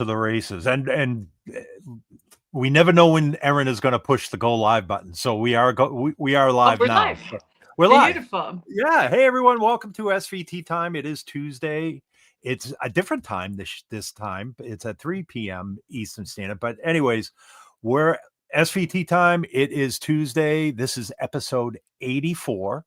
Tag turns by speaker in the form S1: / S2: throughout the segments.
S1: to the races. And we never know when Erin is going to push the go live button. So we are
S2: Oh,
S1: live
S2: we're
S1: now.
S2: live.
S1: We're live.
S2: Beautiful.
S1: Yeah. Hey everyone, welcome to SVT time. It is Tuesday. It's a different time this time. It's at 3 p.m. Eastern Standard. But anyways, we're SVT time. It is Tuesday. This is episode 84,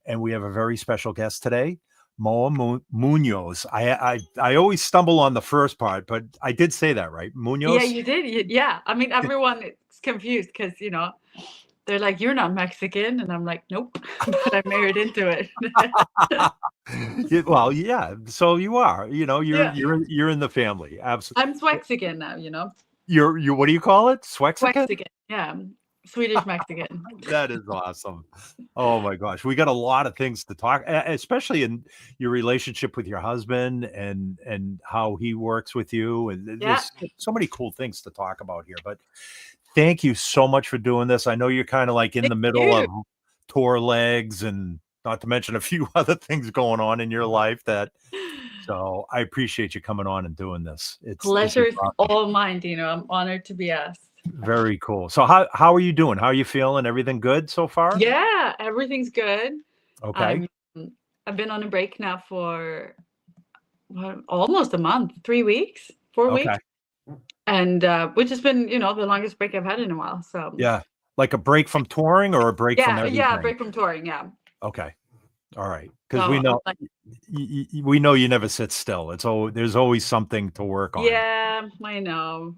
S1: and we have a very special guest today, Moa Munoz. I always stumble on the first part, but I did say that right, Munoz.
S2: Yeah, you did. Yeah, I mean, everyone is confused because they're like, "You're not Mexican," and I'm like, "Nope," but I married into it.
S1: Well, yeah. So you are. You're
S2: Yeah.
S1: you're in the family. Absolutely.
S2: I'm Swexican now.
S1: You're what do you call it? Swexican?
S2: Swexican. Yeah, Swedish Mexican.
S1: That is awesome. Oh my gosh, we got a lot of things to talk, especially in your relationship with your husband and how he works with you, and
S2: Yeah.
S1: there's so many cool things to talk about here. But thank you so much for doing this. I know you're kind of like in the middle of tour legs, and not to mention a few other things going on in your life so I appreciate you coming on and doing this.
S2: Pleasure is all mine, Dino. I'm honored to be asked.
S1: Very cool. So how are you doing? How are you feeling? Everything good so far?
S2: Yeah, everything's good.
S1: Okay.
S2: I've been on a break now for almost a month, 3 weeks, 4 weeks. And which has been, the longest break I've had in a while. So
S1: yeah, like a break from touring or a break from everything?
S2: Yeah, a break from touring. Yeah.
S1: Okay. All right. Because we know you never sit still. There's always something to work on.
S2: Yeah, I know.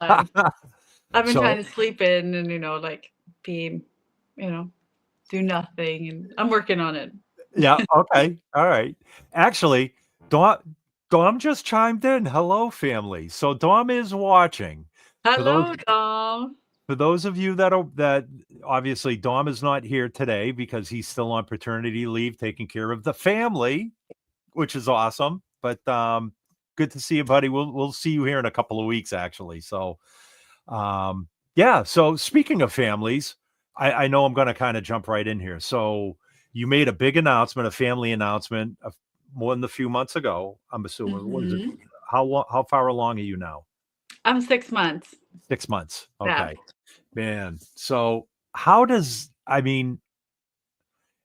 S2: I've been trying to sleep in and be, do nothing, and I'm working on it.
S1: Yeah. Okay. All right. Actually, Dom just chimed in. Hello, family. So Dom is watching.
S2: Hello, Dom.
S1: For those of you that obviously Dom is not here today because he's still on paternity leave, taking care of the family, which is awesome. But good to see you, buddy. We'll see you here in a couple of weeks, actually. So, yeah. So speaking of families, I know I'm going to kind of jump right in here. So you made a big announcement, a family announcement, more than a few months ago. I'm assuming.
S2: Mm-hmm.
S1: What is it? How far along are you now?
S2: I'm 6 months.
S1: 6 months. Okay.
S2: Yeah.
S1: Man. So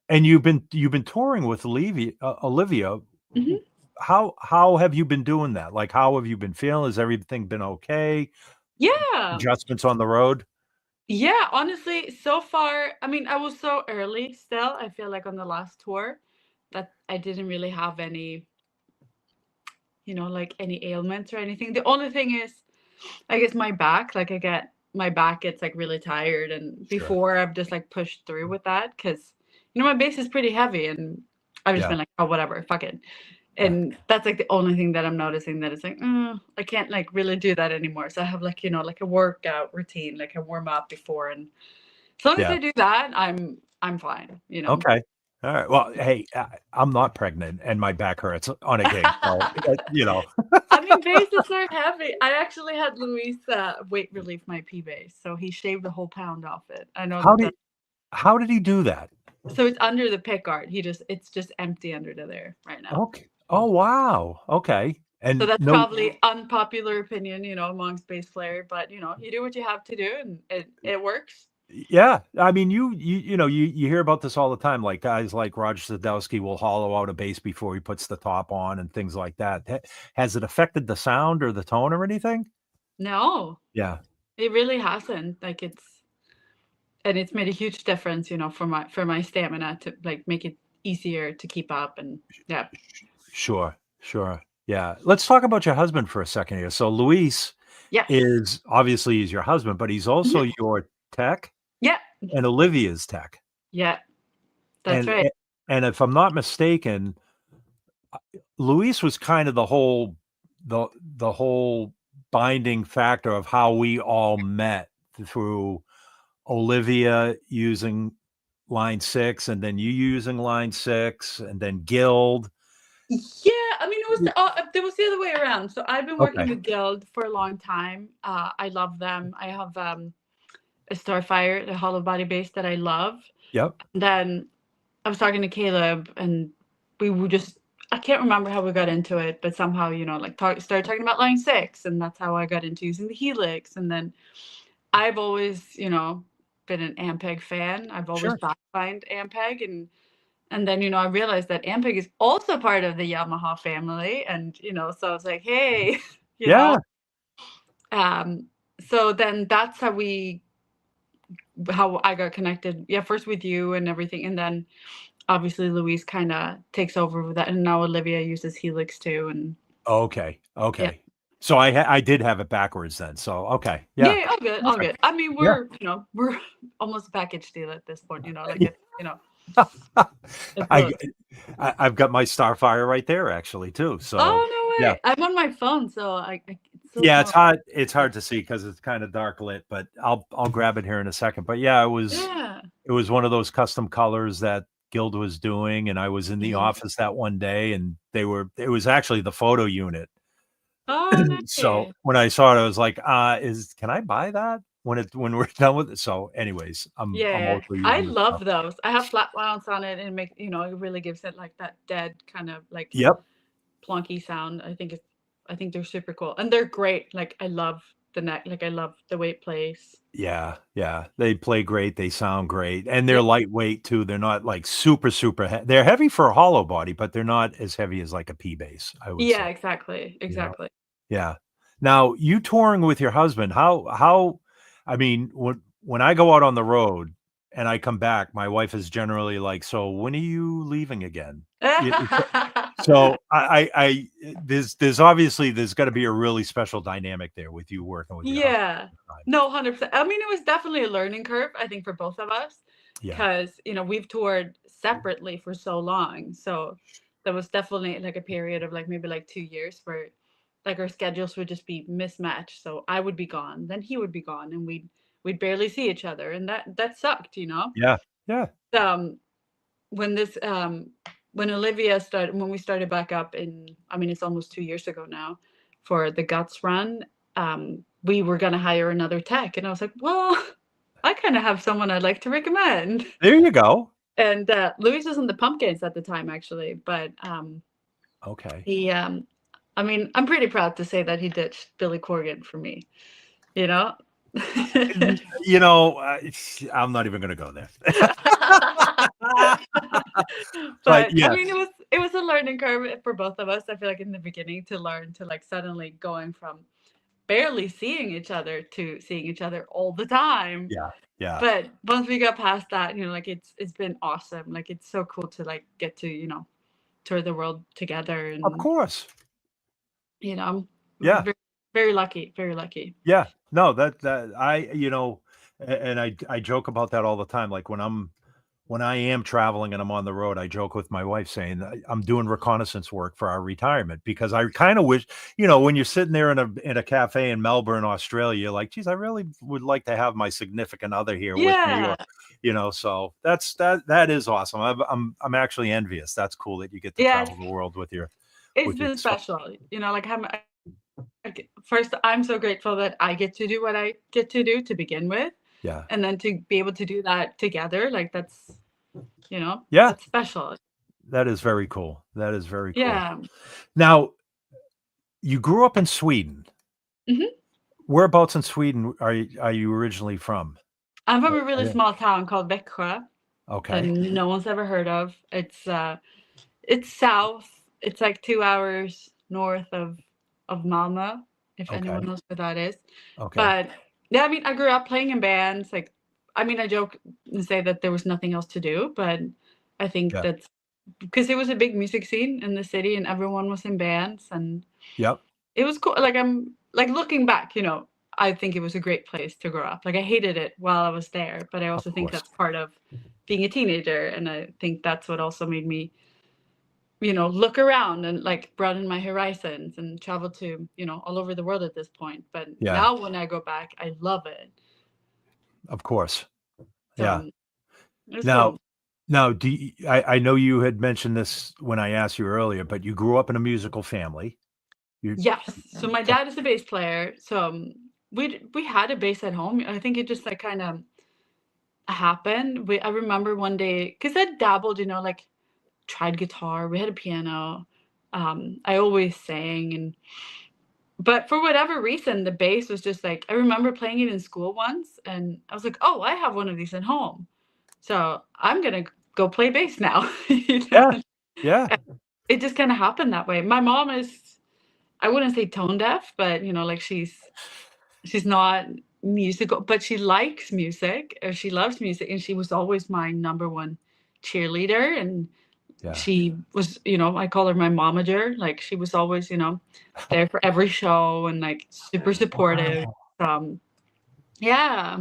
S1: and you've been touring with Olivia.
S2: Mm-hmm.
S1: How have you been doing that? Like, how have you been feeling? Has everything been okay?
S2: Yeah.
S1: Adjustments on the road?
S2: Yeah, honestly, so far, I mean, I was so early still. I feel like on the last tour that I didn't really have any, like any ailments or anything. The only thing is, I guess my back, like my back gets like really tired, and before I've just like pushed through with that because my bass is pretty heavy, and I've just been like, oh, whatever, fuck it. And that's like the only thing that I'm noticing that it's like, I can't like really do that anymore. So I have like, like a workout routine, like I warm up before, and as long as I do that, I'm fine,
S1: Okay. All right. Well, hey, I'm not pregnant and my back hurts on a gig. So,
S2: I mean, basses are heavy. I actually had Luis weight relief my P bass, so he shaved a whole pound off it. I know.
S1: How did he do that?
S2: So it's under the pick guard. It's just empty under there right now.
S1: Okay. Oh wow. Okay. And
S2: so that's probably unpopular opinion, amongst bass players, but you do what you have to do, and it works.
S1: Yeah, I mean, you hear about this all the time. Like guys like Roger Sadowski will hollow out a bass before he puts the top on and things like that. Has it affected the sound or the tone or anything?
S2: No.
S1: Yeah,
S2: it really hasn't. Like it's made a huge difference, for my stamina to like make it easier to keep up, and yeah.
S1: Sure. Yeah, let's talk about your husband for a second here. So Luis is obviously your husband, but he's also your tech.
S2: Yeah.
S1: And Olivia's tech.
S2: Yeah. That's right.
S1: And if I'm not mistaken, Luis was kind of the whole binding factor of how we all met through Olivia using line 6 and then you using line 6 and then Guild.
S2: Yeah, I mean, it was the other way around. So I've been working with Guild for a long time. I love them. I have a Starfire, the hollow body bass that I love.
S1: Yep.
S2: And then I was talking to Caleb, and we were just I can't remember how we got into it, but somehow, like started talking about line 6, and that's how I got into using the Helix. And then I've always, been an Ampeg fan. I've always
S1: Sure.
S2: backlined Ampeg, and then, I realized that Ampeg is also part of the Yamaha family, and so I was like, hey, you
S1: Yeah.
S2: know. So then that's how I got connected. Yeah, first with you and everything, and then obviously Louise kind of takes over with that, and now Olivia uses Helix too, and
S1: Okay.
S2: yeah.
S1: Okay. So I did have it backwards then. So okay. Yeah.
S2: Yeah, all good, all
S1: Perfect.
S2: good. I mean,
S1: Yeah.
S2: we're almost a package deal at this point, like
S1: Yeah.
S2: it's, it's
S1: I,
S2: a,
S1: I've got my Starfire right there actually too. So
S2: oh no
S1: yeah.
S2: way. I'm on my phone, so it's so
S1: Yeah,
S2: small.
S1: it's hard to see because it's kind of dark lit, but I'll grab it here in a second. But yeah,
S2: Yeah.
S1: it was one of those custom colors that Guild was doing, and I was in the
S2: Mhm.
S1: office that one day, and it was actually the photo unit.
S2: Oh,
S1: So
S2: nice.
S1: when I saw it, I was like, can I buy that when we're done with it? So anyways, I'm
S2: Yeah,
S1: also
S2: I
S1: using the stuff.
S2: love those. I have flat mounts on it, and it really gives it like that dead kind of like
S1: Yep.
S2: plonky sound. I think they're super cool, and they're great. Like I love the neck. Like I love the way it plays.
S1: Yeah, yeah. They play great, they sound great, and they're
S2: Yeah.
S1: lightweight too. They're not like super they're heavy for a hollow body, but they're not as heavy as like a P bass, I would say,
S2: Yeah, exactly,
S1: you know?
S2: exactly.
S1: Yeah. Now, you touring with your husband, how I mean, when I go out on the road and I come back, my wife is generally like, "So when are you leaving again?" So there's obviously there's gotta be a really special dynamic there with you working with your husband
S2: Yeah.
S1: all the time.
S2: No, 100%. I mean, it was definitely a learning curve, I think, for both of us,
S1: Yeah.
S2: because we've toured separately for so long. So there was definitely like a period of like maybe like 2 years where like our schedules would just be mismatched. So I would be gone, then he would be gone, and we'd barely see each other, and that sucked.
S1: Yeah. Yeah.
S2: Um, when this when we started back up I mean, it's almost 2 years ago now, for the Guts run, we were gonna hire another tech, and I was like, well, I kind of have someone I'd like to recommend.
S1: There you go.
S2: And Louis was in the Pumpkins at the time, actually, but
S1: Okay.
S2: he I mean, I'm pretty proud to say that he ditched Billy Corgan for me, you know.
S1: You know, I'm not even gonna go there. But
S2: But I
S1: yes.
S2: mean, it was a learning curve for both of us. I feel like in the beginning, to learn to like suddenly going from barely seeing each other to seeing each other all the time.
S1: Yeah. Yeah.
S2: But once we got past that, like it's been awesome. Like it's so cool to like get to tour the world together,
S1: Of
S2: and
S1: course.
S2: I'm
S1: Yeah.
S2: very, very lucky, very lucky.
S1: Yeah. No, that and I joke about that all the time. Like when I am traveling and I'm on the road, I joke with my wife saying I'm doing reconnaissance work for our retirement because I kind of wish, when you're sitting there in a cafe in Melbourne, Australia, you're like, geez, I really would like to have my significant other here with me,
S2: Yeah,
S1: or so that is awesome. I'm actually envious. That's cool that you get to
S2: yeah,
S1: travel the world with your
S2: it's been
S1: son.
S2: special. Like first, I'm so grateful that I get to do what I get to do to begin with,
S1: Yeah.
S2: and then to be able to do that together, like
S1: Yeah.
S2: that's special.
S1: That is very cool. That is very cool.
S2: Yeah.
S1: Now, you grew up in Sweden.
S2: Hmm.
S1: Whereabouts in Sweden are you originally from?
S2: I'm from
S1: Oh,
S2: a really
S1: yeah.
S2: small town called Växjö that
S1: Okay.
S2: no one's ever heard of. It's south. It's like 2 hours north of Malmö, if anyone
S1: Okay.
S2: knows where that is.
S1: Okay.
S2: But yeah, I mean, I grew up playing in bands. Like, I mean, I joke and say that there was nothing else to do, but I think
S1: Yeah.
S2: that's because it was a big music scene in the city, and everyone was in bands, and
S1: Yep.
S2: it was cool. Like I'm like looking back, I think it was a great place to grow up. Like I hated it while I was there, but I
S1: Of
S2: also think
S1: course.
S2: that's part of being a teenager, and I think that's what also made me, look around and like broaden my horizons and travel to, all over the world at this point. But
S1: Yeah.
S2: now when I go back, I love it.
S1: Of course. Yeah.
S2: So it's
S1: Now
S2: cool.
S1: now I know you had mentioned this when I asked you earlier, but you grew up in a musical family. You
S2: Yes. So my
S1: t
S2: dad is a bass player. So we had a bass at home. I think it just like kind of happened. I remember one day because I dabbled, like tried guitar. We had a piano. I always sang, but for whatever reason, the bass was just like, I remember playing it in school once, and I was like, oh, I have one of these at home, so I'm gonna go play bass now.
S1: Yeah. Yeah.
S2: It just kind of happened that way. My mom is, I wouldn't say tone deaf, but like she's not musical, but she likes music, or she loves music, and she was always my number one cheerleader. And
S1: Yeah.
S2: she was, I call her my momager. Like, she was always, there for every show, and like super supportive.
S1: Wow.
S2: Yeah.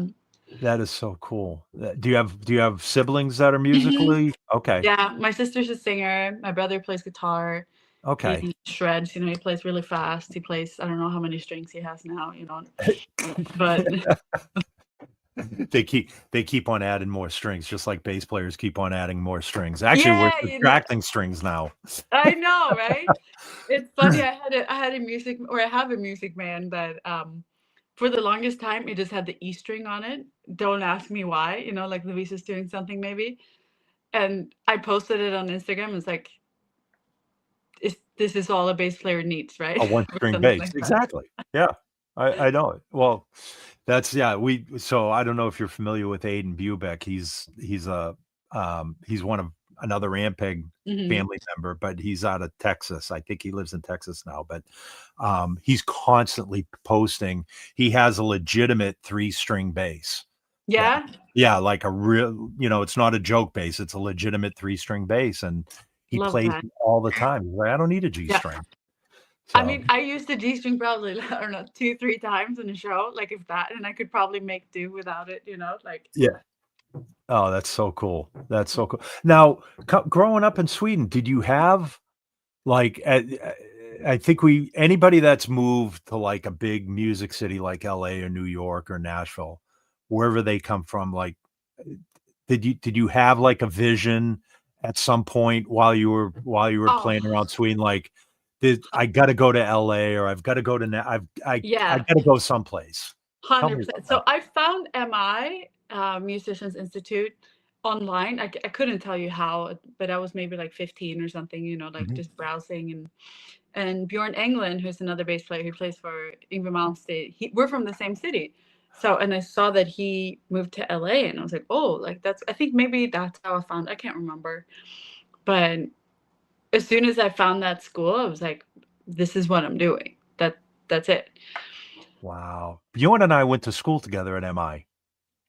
S1: That is so cool. Do you have siblings that are
S2: Mhm.
S1: musically? Okay.
S2: Yeah, my sister's a singer. My brother plays guitar.
S1: Okay.
S2: He shreds, he plays really fast. He plays, I don't know how many strings he has now, but
S1: They keep on adding more strings, just like bass players keep on adding more strings. Actually, we're
S2: yeah,
S1: subtracting strings now.
S2: I know, right? It's funny. I have a music man that for the longest time it just had the E string on it. Don't ask me why, like Luis doing something maybe. And I posted it on Instagram. It's like, this is all a bass player needs, right?
S1: A one
S2: Or
S1: string
S2: something
S1: bass.
S2: like that.
S1: Exactly. Yeah. I know it. Well, that's so I don't know if you're familiar with Aiden Bubeck. He's one of another Ampeg
S2: Mhm.
S1: family member, but he's out of Texas. I think he lives in Texas now, but he's constantly posting. He has a legitimate 3-string bass. That
S2: Yeah,
S1: Yeah, like a real, it's not a joke bass, it's a legitimate 3-string bass, and he
S2: love
S1: plays
S2: that.
S1: it all the time. He's like, "I don't need a G
S2: Yeah.
S1: string."
S2: I
S1: So,
S2: mean, I used the G string probably, I don't know, 2, 3 times in a show, like if that, and I could probably make do without it, like.
S1: yeah. Oh, that's so cool. That's so cool. Now, growing up in Sweden, did you have like I think anybody that's moved to like a big music city like LA or New York or Nashville, wherever they come from, like did you have like a vision at some point while you were
S2: Oh,
S1: playing around Sweden, like I got to go to LA, or I've got to go to I
S2: yeah.
S1: got to go someplace. Tell me about
S2: 100%.
S1: that.
S2: So I found MI, Musicians Institute, online. I couldn't tell you how, but I was maybe like 15 or something, like
S1: Mhm.
S2: just browsing, and Bjorn Englund, who's another bass player who plays for Yngwie Malmsteen, we're from the same city. So, and I saw that he moved to LA, and I was like, oh, like I think maybe that's how I can't remember. But as soon as I found that school, I was like, this is what I'm doing. That's it.
S1: Wow. Bjorn and I went to school together at MI.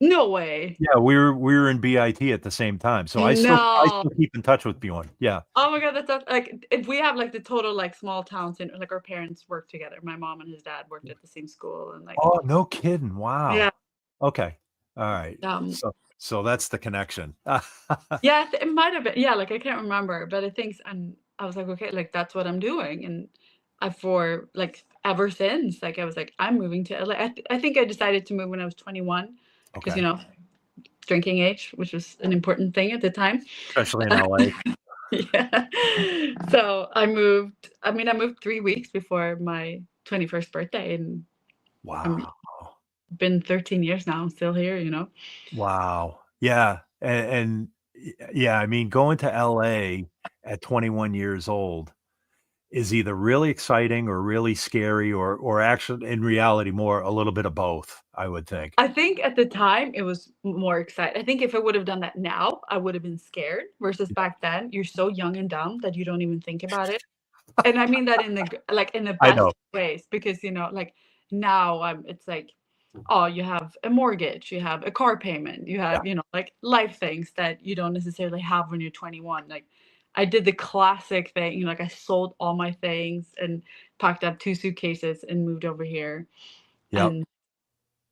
S2: No way.
S1: Yeah, we were in BIT at the same time, so I
S2: No.
S1: still keep in touch with Bjorn. Yeah.
S2: Oh my God, like, if we have like the total like small towns, and like our parents worked together. My mom and his dad worked at the same school, and like,
S1: Oh, no kidding.
S2: yeah,
S1: Wow. Okay. All right.
S2: um,
S1: So that's the connection.
S2: yeah, it might have been, yeah, like I can't remember, but I think, and I was like, okay, like that's what I'm doing, and for like ever since, like I was like, I'm moving to LA. I think I decided to move when I was 21, because
S1: Okay.
S2: drinking age, which was an important thing at the time.
S1: Especially in LA.
S2: Yeah. So I moved. I mean, I moved 3 weeks before my 21st birthday, and I'm
S1: Wow.
S2: been 13 years now. I'm still here.
S1: Wow. Yeah. And yeah, I mean, going to LA at 21 years old is either really exciting or really scary, or actually in reality more a little bit of both, I would think.
S2: I think at the time it was more exciting. I think if I would have done that now, I would have been scared. Versus back then, you're so young and dumb that you don't even think about it. And I mean that in the
S1: I know.
S2: best ways, because like now it's like, oh, you have a mortgage, you have a car payment, you
S1: Yeah.
S2: have, like life things that you don't necessarily have when you're 21. Like, I did the classic thing, like I sold all my things and packed up 2 suitcases and moved over here.
S1: Yep.
S2: And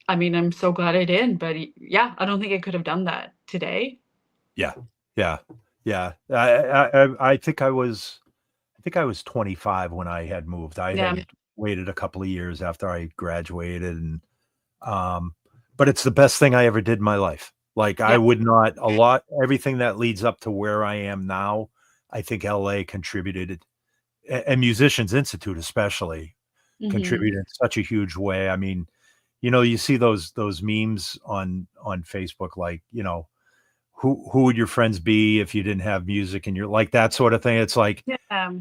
S2: I mean, I'm so glad I did, but yeah, I don't think I could have done that today.
S1: Yeah. Yeah. Yeah. I think I was 25 when I had moved. I
S2: Yeah.
S1: had waited a couple of years after I graduated, and um, but it's the best thing I ever did in my life. Like, I
S2: Yeah.
S1: would not everything that leads up to where I am now, I think LA contributed, and Musicians Institute especially
S2: Mhm.
S1: contributed in such a huge way. I mean, you see those memes on Facebook, like, who would your friends be if you didn't have music, and you're like that sort of thing. It's like
S2: Yeah.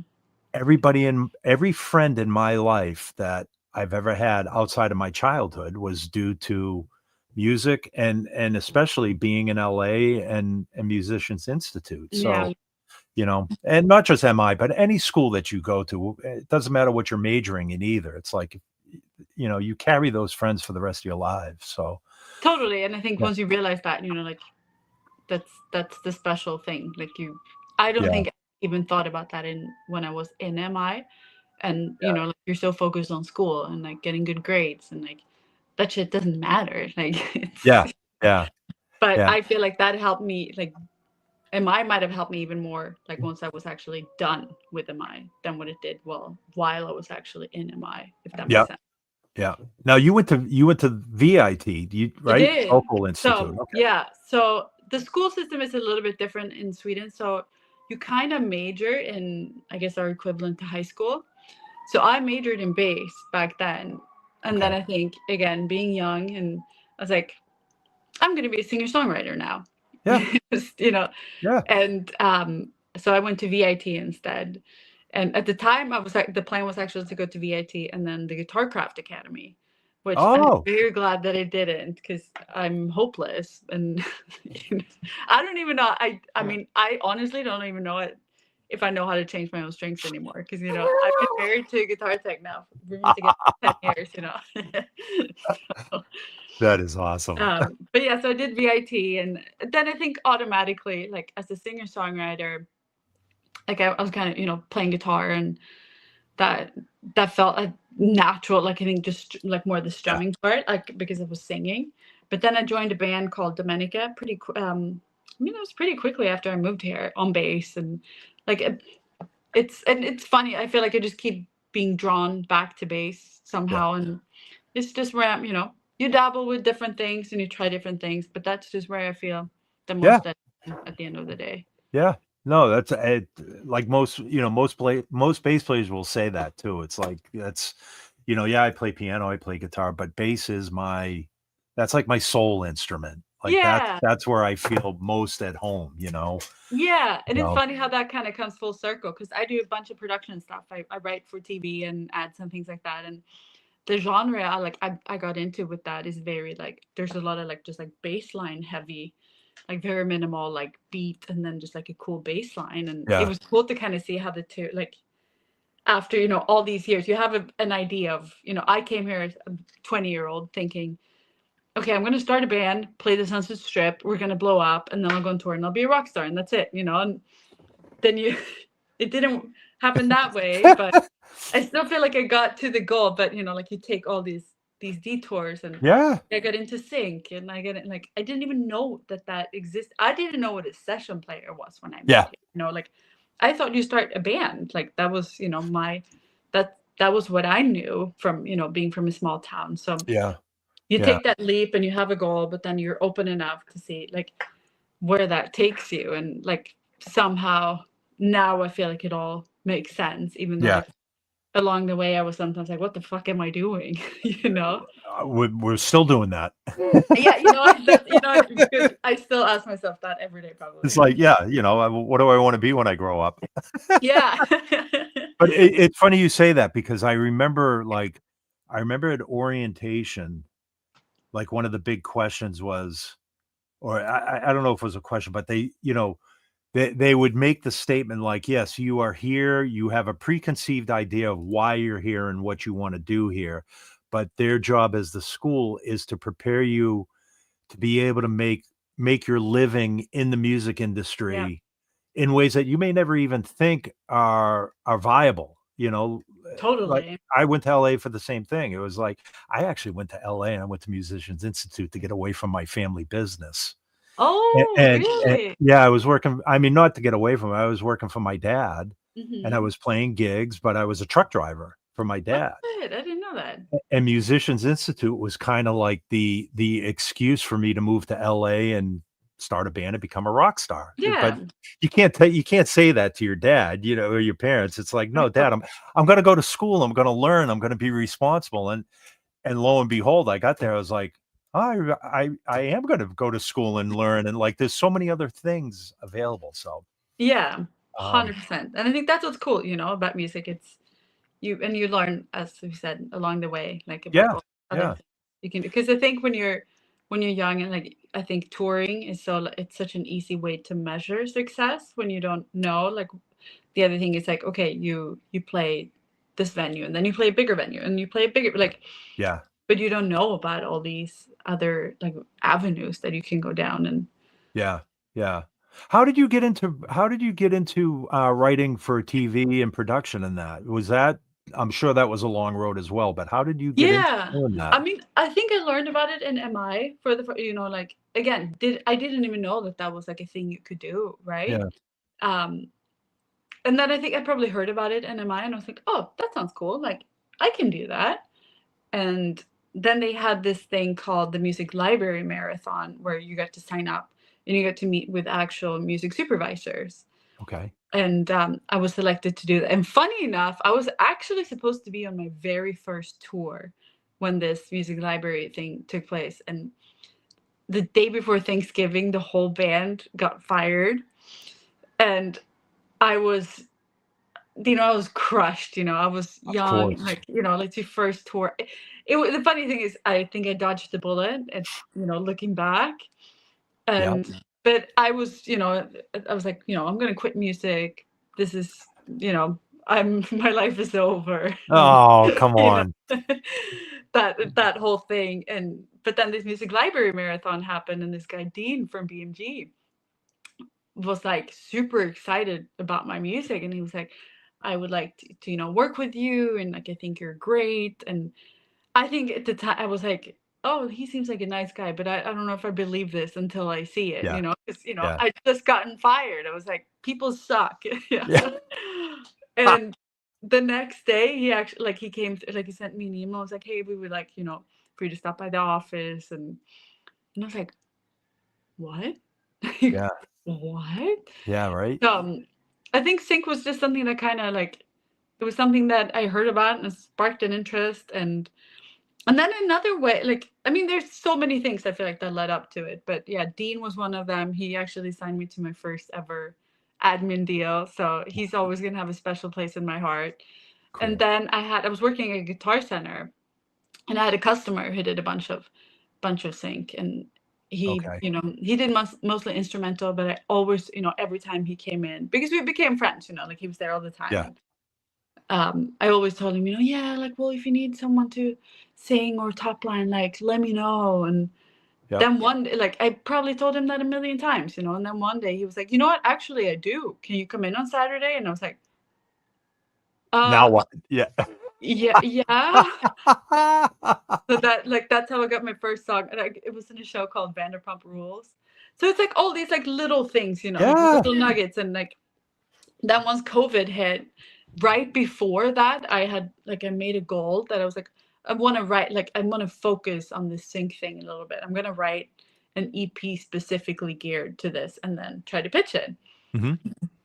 S1: every friend in my life that I've ever had outside of my childhood was due to music and especially being in LA and Musicians Institute.
S2: Yeah,
S1: So, and not just MI, but any school that you go to, it doesn't matter what you're majoring in either. It's like, you carry those friends for the rest of your lives. So,
S2: totally. And I think
S1: yeah,
S2: once you realize that, like that's the special thing. Like I don't
S1: yeah,
S2: think I even thought about that when I was in MI. And like you're so focused on school and like getting good grades and like that shit doesn't matter. Like
S1: yeah, yeah,
S2: but
S1: yeah,
S2: I feel like that helped me, like MI might have helped me even more like once I was actually done with MI than what it did while I was actually in MI, if that
S1: yeah,
S2: makes sense.
S1: yeah. Now you went to VIT,
S2: I
S1: right?
S2: did.
S1: Vocal Institute.
S2: So
S1: Okay.
S2: yeah, so the school system is a little bit different in Sweden. So you kind of major in, I guess, our equivalent to high school. So I majored in bass back then. And then
S1: Okay.
S2: I think, again, being young, and I was like, I'm going to be a singer songwriter now.
S1: Yeah. Yeah.
S2: And so I went to VIT instead. And at the time, I was like, the plan was actually to go to VIT and then the Guitar Craft Academy, which I'm
S1: Oh,
S2: very glad that I didn't, because I'm hopeless. And I don't even know. I mean, I honestly don't even know if I know how to change my own strings anymore. Because, I've been married to a guitar tech now. We've been together for 10 years, So,
S1: that is awesome.
S2: but yeah, so I did VIT. And then I think automatically, like as a singer songwriter, like I was kind of, playing guitar, and that felt natural. Like I think just like more the
S1: Yeah.
S2: strumming part, like because I was singing. But then I joined a band called Domenica I mean, it was pretty quickly after I moved here on bass. And like it's funny. I feel like I just keep being drawn back to bass
S1: Yeah.
S2: somehow, and it's just where you dabble with different things and you try different things, but that's just where I feel the
S1: Yeah.
S2: most at the end of the day.
S1: Yeah. No, that's like most bass players will say that too. It's like that's yeah, I play piano, I play guitar, but bass is that's like my soul instrument. Like
S2: Yeah.
S1: that's where I feel most at home,
S2: Yeah, and it's
S1: So
S2: funny how that kind of comes full circle, because I do a bunch of production stuff. I write for TV and ads and things like that. And the genre I got into with that is very like there's a lot of like just like bass line heavy, like very minimal like beat, and then just like a cool bass line. And it
S1: yeah,
S2: was cool to kind of see how the two, like after all these years, you have an idea of I came here as a 20-year-old thinking, okay, I'm going to start a band, play the Sunset Strip, we're going to blow up, and then I'll go on tour and I'll be a rock star, and that's it, And then it didn't happen that way, but I still feel like I got to the goal. But like you take all these detours, and
S1: yeah,
S2: I got into sync, and I got like I didn't even know that exists. I didn't know what a session player was when I moved
S1: yeah,
S2: here. Like I thought you start a band, like that was that was what I knew from being from a small town. So
S1: yeah,
S2: you
S1: yeah,
S2: take that leap and you have a goal, but then you're open enough to see like where that takes you. And like somehow now I feel like it all makes sense, even though
S1: yeah.
S2: like along the way I was sometimes like, what the fuck am I doing?
S1: We're still doing that.
S2: Yeah, because I still ask myself that every day
S1: It's
S2: probably.
S1: like, yeah, what do I want to be when I grow up?
S2: Yeah.
S1: But it's funny you say that because I remember at orientation, like one of the big questions was, or I don't know if it was a question, but they would make the statement like, yes, you are here, you have a preconceived idea of why you're here and what you want to do here, but their job as the school is to prepare you to be able to make your living in the music
S2: Yeah,
S1: industry in ways that you may never even think are viable, like
S2: totally.
S1: I went to LA for the same thing. It was like I actually went to LA and I went to Musicians Institute to get away from my family business.
S2: Oh, really?
S1: Yeah, I was working, I mean, not to get away from it, I was working for my dad and I
S2: Mm-hmm.
S1: was playing gigs, but I was a truck driver for my
S2: Oh,
S1: dad.
S2: good. I didn't know that.
S1: And Musicians Institute was kind of like the excuse for me to move to LA and start a band and become a rock star. But
S2: Yeah.
S1: you can't say that to your dad, or your parents. It's like, no, dad, I'm going to go to school. I'm going to learn. I'm going to be responsible. And lo and behold, I got there. I was like, oh, I am going to go to school and learn. And like, there's so many other things available. So,
S2: Yeah. 100%. And I think that's what's cool, about music. It's you learn, as we said, along the way, like about
S1: Yeah,
S2: all other things you can do. Because I think when you're young, and like I think touring is it's such an easy way to measure success when you don't know. Like the other thing is like, okay, you play this venue, and then you play a bigger venue, and you play a bigger, like,
S1: yeah.
S2: but you don't know about all these other like avenues that you can go down. And
S1: Yeah, yeah. How did you get into writing for TV and production and that? Was that I'm sure that was a long road as well, but how did you get into
S2: yeah,
S1: doing that?
S2: I mean, I think I learned about it in MI like, again, I didn't even know that that was like a thing you could do, right?
S1: Yeah,
S2: Um, and then I think I probably heard about it in MI, and I was like, oh, that sounds cool. Like, I can do that. And then they had this thing called the Music Library Marathon, where you got to sign up and you got to meet with actual music supervisors.
S1: okay.
S2: And I was selected to do that. And funny enough, I was actually supposed to be on my very first tour when this music library thing took place. And the day before Thanksgiving, the whole band got fired. And I was, I was crushed. I was
S1: Of
S2: young,
S1: course.
S2: like, like your first tour. The funny thing is, I think I dodged the bullet, and, looking back.
S1: Yep.
S2: And, but I was, I was like, I'm going to quit music. This is, my life is over.
S1: Oh, come
S2: You know,
S1: on.
S2: that whole thing. But then this music library marathon happened, and this guy, Dean from BMG, was like super excited about my music. And he was like, I would like to work with you. And like, I think you're great. And I think at the time I was like, oh, he seems like a nice guy, but I don't know if I believe this until I see it,
S1: Yeah,
S2: because,
S1: yeah.
S2: I just gotten fired. I was like, people suck. Yeah.
S1: Yeah.
S2: And the next day he actually, like, he came, like, he sent me an email. I was like, hey, we would like, for you to stop by the office. And I was like, what?
S1: Yeah.
S2: What?
S1: Yeah, right?
S2: I think sync was just something that kind of like, it was something that I heard about and it sparked an interest. And then another way, like, I mean, there's so many things I feel like that led up to it. But yeah, Dean was one of them. He actually signed me to my first ever admin deal. So he's always going to have a special place in my heart.
S1: Cool.
S2: And then I was working at a Guitar Center, and I had a customer who did a bunch of sync. And he,
S1: Okay.
S2: he did mostly instrumental, but I always, every time he came in, because we became friends, like he was there all the time.
S1: Yeah.
S2: I always told him, yeah, like, well, if you need someone to sing or top line, like, let me know. And
S1: Yep.
S2: then one day, like, I probably told him that a million times, and then one day he was like, you know what, actually I do. Can you come in on Saturday? And I was like,
S1: Now what? Yeah.
S2: yeah. So that's how I got my first song. And it was in a show called Vanderpump Rules. So it's like all these like little things, like little nuggets. And like then once COVID hit, right before that, I made a goal that I was like, I want to focus on the sync thing a little bit. I'm going to write an EP specifically geared to this and then try to pitch it.
S1: Mm-hmm.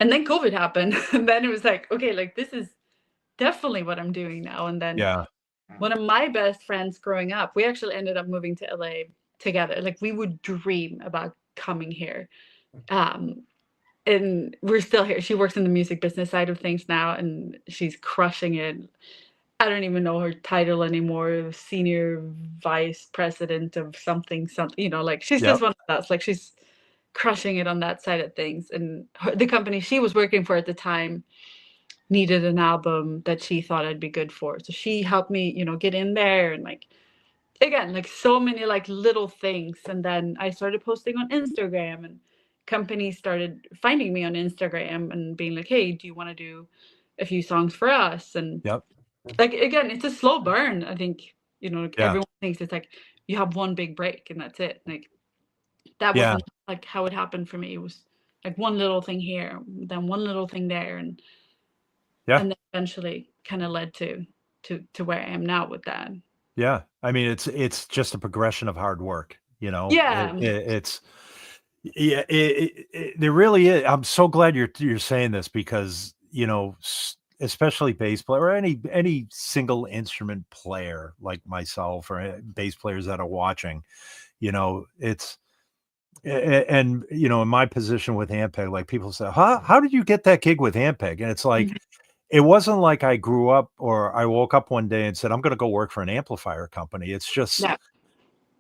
S2: And then COVID happened. And then it was like, okay, like this is definitely what I'm doing now. And then one of my best friends growing up, we actually ended up moving to LA together. Like we would dream about coming here. And we're still here. She works in the music business side of things now, and she's crushing it. I don't even know her title anymore. Senior vice president of something, like she's just one of us. Like she's crushing it on that side of things. And the company she was working for at the time needed an album that she thought I'd be good for. So she helped me, get in there. And like, again, like so many like little things. And then I started posting on Instagram, and companies started finding me on Instagram and being like, hey, do you want to do a few songs for us? And like, again, it's a slow burn. I think, everyone thinks it's like you have one big break and that's it. Like that wasn't like how it happened for me. It was like one little thing here, then one little thing there. And then eventually kind of led to where I am now with that.
S1: Yeah. I mean, it's just a progression of hard work,
S2: Yeah.
S1: There really is. I'm so glad you're saying this because, especially bass player or any single instrument player like myself or bass players that are watching, it's And you know, in my position with Ampeg, like people say, how did you get that gig with Ampeg? And it's like,
S2: Mhm.
S1: it wasn't like I grew up or I woke up one day and said, I'm going to go work for an amplifier company. It's just,
S2: Yeah.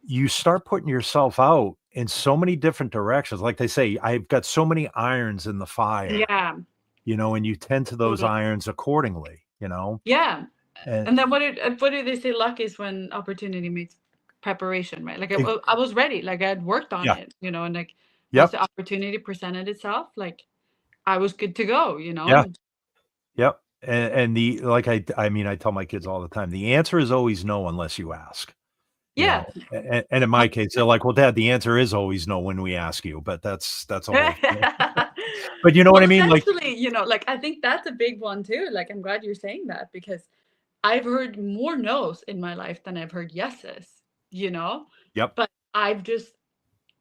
S1: you start putting yourself out in so many different directions. Like they say, I've got so many irons in the fire,
S2: Yeah.
S1: you know, and you tend to those
S2: Totally.
S1: irons accordingly, you know?
S2: Yeah.
S1: And
S2: And then what do they say? Luck is when opportunity meets preparation, right? Like
S1: it,
S2: I was ready, like I had worked on
S1: yeah,
S2: it, and like once
S1: yep,
S2: the opportunity presented itself, like I was good to go,
S1: yeah,
S2: and
S1: yep. And the, like, I mean, I tell my kids all the time, the answer is always no unless you ask. You
S2: yeah.
S1: know, and in my case, they're like, "Well, Dad, the answer is always no when we ask you," but that's a whole thing. But you know what
S2: Well,
S1: I mean? Like,
S2: essentially, like I think that's a big one too. Like I'm glad you're saying that because I've heard more no's in my life than I've heard yeses, you know?
S1: yep,
S2: But I've just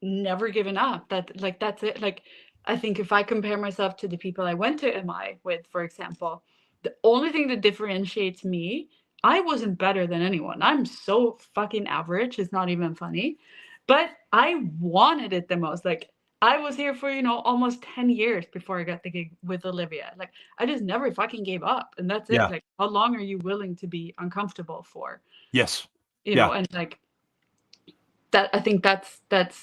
S2: never given up. That's it. Like I think if I compare myself to the people I went to MI with, for example, the only thing that differentiates me, I wasn't better than anyone. I'm so fucking average. It's not even funny. But I wanted it the most. Like I was here for, almost 10 years before I got the gig with Olivia. Like I just never fucking gave up. And that's it.
S1: yeah,
S2: Like how long are you willing to be uncomfortable for?
S1: yes, yeah,
S2: And like that I think that's at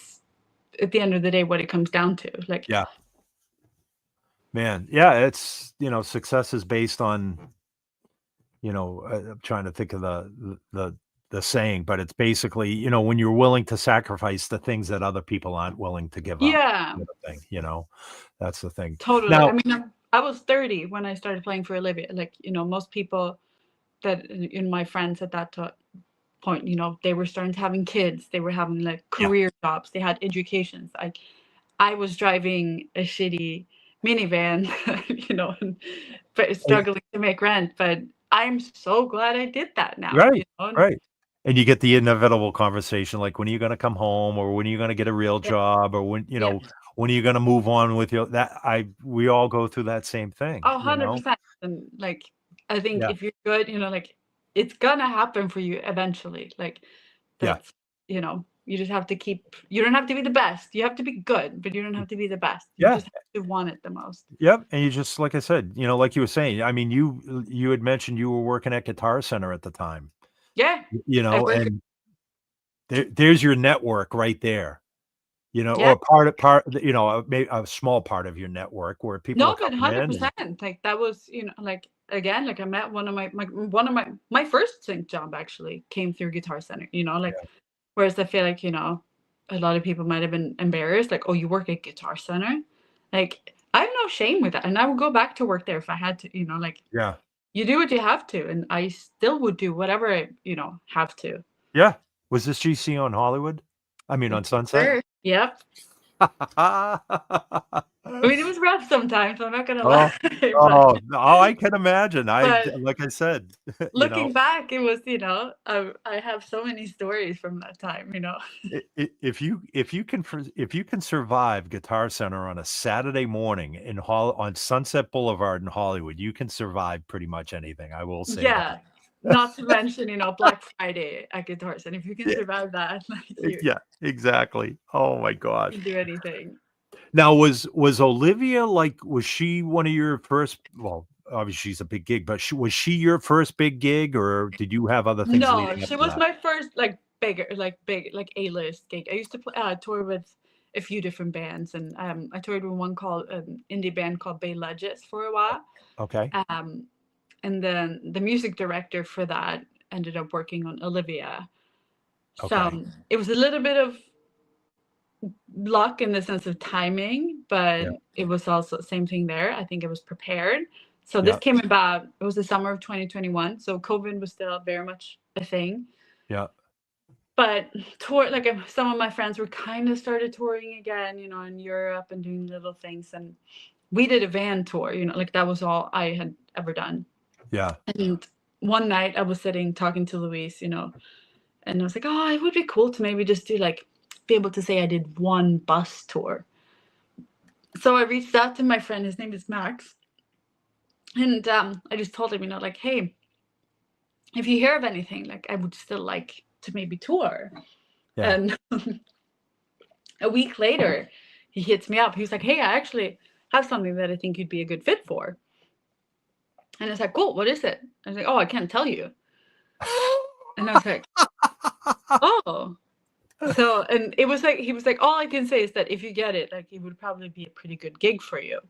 S2: the end of the day what it comes down to. Like
S1: yeah, man, yeah. It's, you know, success is based on, you know, I'm trying to think of the saying, but it's basically, you know, when you're willing to sacrifice the things that other people aren't willing to give up,
S2: yeah,
S1: sort of thing. You know, that's the thing.
S2: totally. I
S1: Now,
S2: mean, I was 30 when I started playing for Olivia. Like, most people that in my friends at that point, they were starting to having kids. They were having like
S1: yeah,
S2: career jobs. They had educations. I was driving a shitty minivan, but struggling to make rent. But I'm so glad I did that now.
S1: right, right. And you get the inevitable conversation like, "When are you gonna come home?" Or, "When are you gonna get a real
S2: Yeah,
S1: job?" Or, "When," you
S2: yeah.
S1: know, "when are you gonna move on with your," we all go through that same thing,
S2: Oh,
S1: you know?
S2: 100%. And like, I think
S1: Yeah,
S2: if you're good, like it's gonna happen for you eventually. Like
S1: yeah,
S2: that's, you just have to you don't have to be the best. You have to be good, but you don't have to be the best. You
S1: yeah,
S2: just have to want it the most.
S1: yep, and you just, like I said, you know, like you were saying, I mean, you had mentioned you were working at Guitar Center at the time,
S2: Yeah.
S1: you
S2: I
S1: know,
S2: work
S1: and there's your network right there, you know,
S2: yeah.
S1: or you know, a small part of your network where people are
S2: No, but
S1: coming in and
S2: 100%. Like that was, like again, like I met one of my first sync job actually came through Guitar Center, like
S1: yeah,
S2: whereas I feel like, a lot of people might have been embarrassed, like, oh, you work at Guitar Center? Like, I have no shame with that. And I would go back to work there if I had to, like
S1: yeah,
S2: you do what you have to. And I still would do whatever I, have to.
S1: yeah. Was this GC on Hollywood? I mean, on Sunset?
S2: Sure. Yep. I mean, it was rough sometimes, I'm not gonna
S1: Oh,
S2: lie. but
S1: oh, I can imagine.
S2: but
S1: Like I said, you know,
S2: looking back, it was, I have so many stories from that time.
S1: if you can survive Guitar Center on a Saturday morning on Sunset Boulevard in Hollywood, you can survive pretty much anything. I will say that.
S2: Yeah. Not to mention, Black Friday at Guitars, and if you can
S1: Yeah,
S2: survive that, like you
S1: yeah, exactly. Oh my gosh.
S2: can do anything.
S1: Now, was Olivia, like, was she one of your first, well, obviously she's a big gig, but was she your first big gig, or did you have other things
S2: No,
S1: leading up
S2: she
S1: to
S2: was
S1: that?
S2: my first like bigger, like big, like A-list gig. I used to play, tour with a few different bands, and I toured with one called indie band called Bay Ledges for a while.
S1: Okay.
S2: Um, and then the music director for that ended up working on Olivia.
S1: Okay.
S2: So it was a little bit of luck in the sense of timing, but
S1: Yeah.
S2: it was also same thing there. I think it was prepared. So this
S1: Yeah.
S2: came about, it was the summer of 2021. So COVID was still very much a thing.
S1: Yeah.
S2: But tour like some of my friends were kind of started touring again, in Europe and doing little things. And we did a van tour, like that was all I had ever done.
S1: Yeah.
S2: And one night I was sitting talking to Louise, and I was like, oh, it would be cool to maybe just do like be able to say I did one bus tour. So I reached out to my friend, his name is Max, and I just told him, like, hey, if you hear of anything, like I would still like to maybe tour.
S1: Yeah.
S2: And A week later, he hits me up. He was like, "Hey, I actually have something that I think you'd be a good fit for." And I was like, "Cool, what is it?" I was like, "Oh, I can't tell you." And I was like, "Oh." So, and it was like, he was like, "All I can say is that if you get it, like, it would probably be a pretty good gig for you."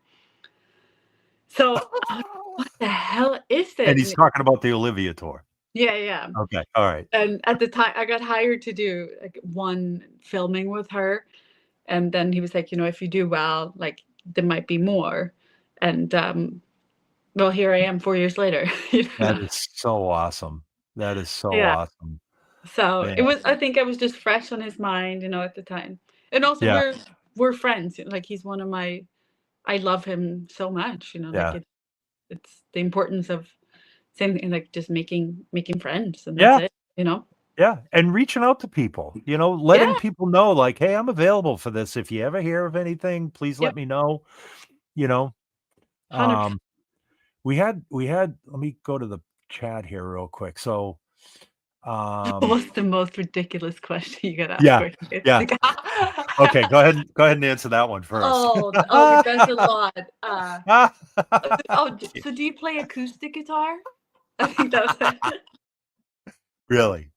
S2: So, I was like, what the hell is
S1: And
S2: this?
S1: he's talking about the Olivia tour.
S2: Yeah, yeah.
S1: Okay. All right.
S2: And at the time, I got hired to do like one filming with her. And then he was like, if you do well, like, there might be more. And well, here I am 4 years later.
S1: That is so awesome. That is so
S2: Yeah.
S1: awesome.
S2: So
S1: Man.
S2: it was, I think I was just fresh on his mind, at the time. And also
S1: Yeah.
S2: we're friends. Like, he's one of my, I love him so much, like,
S1: Yeah.
S2: it's the importance of same thing, like, just making friends, and that's
S1: Yeah.
S2: it,
S1: Yeah. And reaching out to people, letting
S2: Yeah.
S1: people know, like, hey, I'm available for this. If you ever hear of anything, please let
S2: Yep.
S1: me know. You know,
S2: 100%.
S1: um, we had, let me go to the chat here real quick. So,
S2: What's the most ridiculous question you got asked
S1: yeah,
S2: for? It's
S1: yeah.
S2: like,
S1: Okay. Go ahead and answer that one first.
S2: oh, okay, that's a lot. So do you play acoustic guitar? I think that was
S1: Really?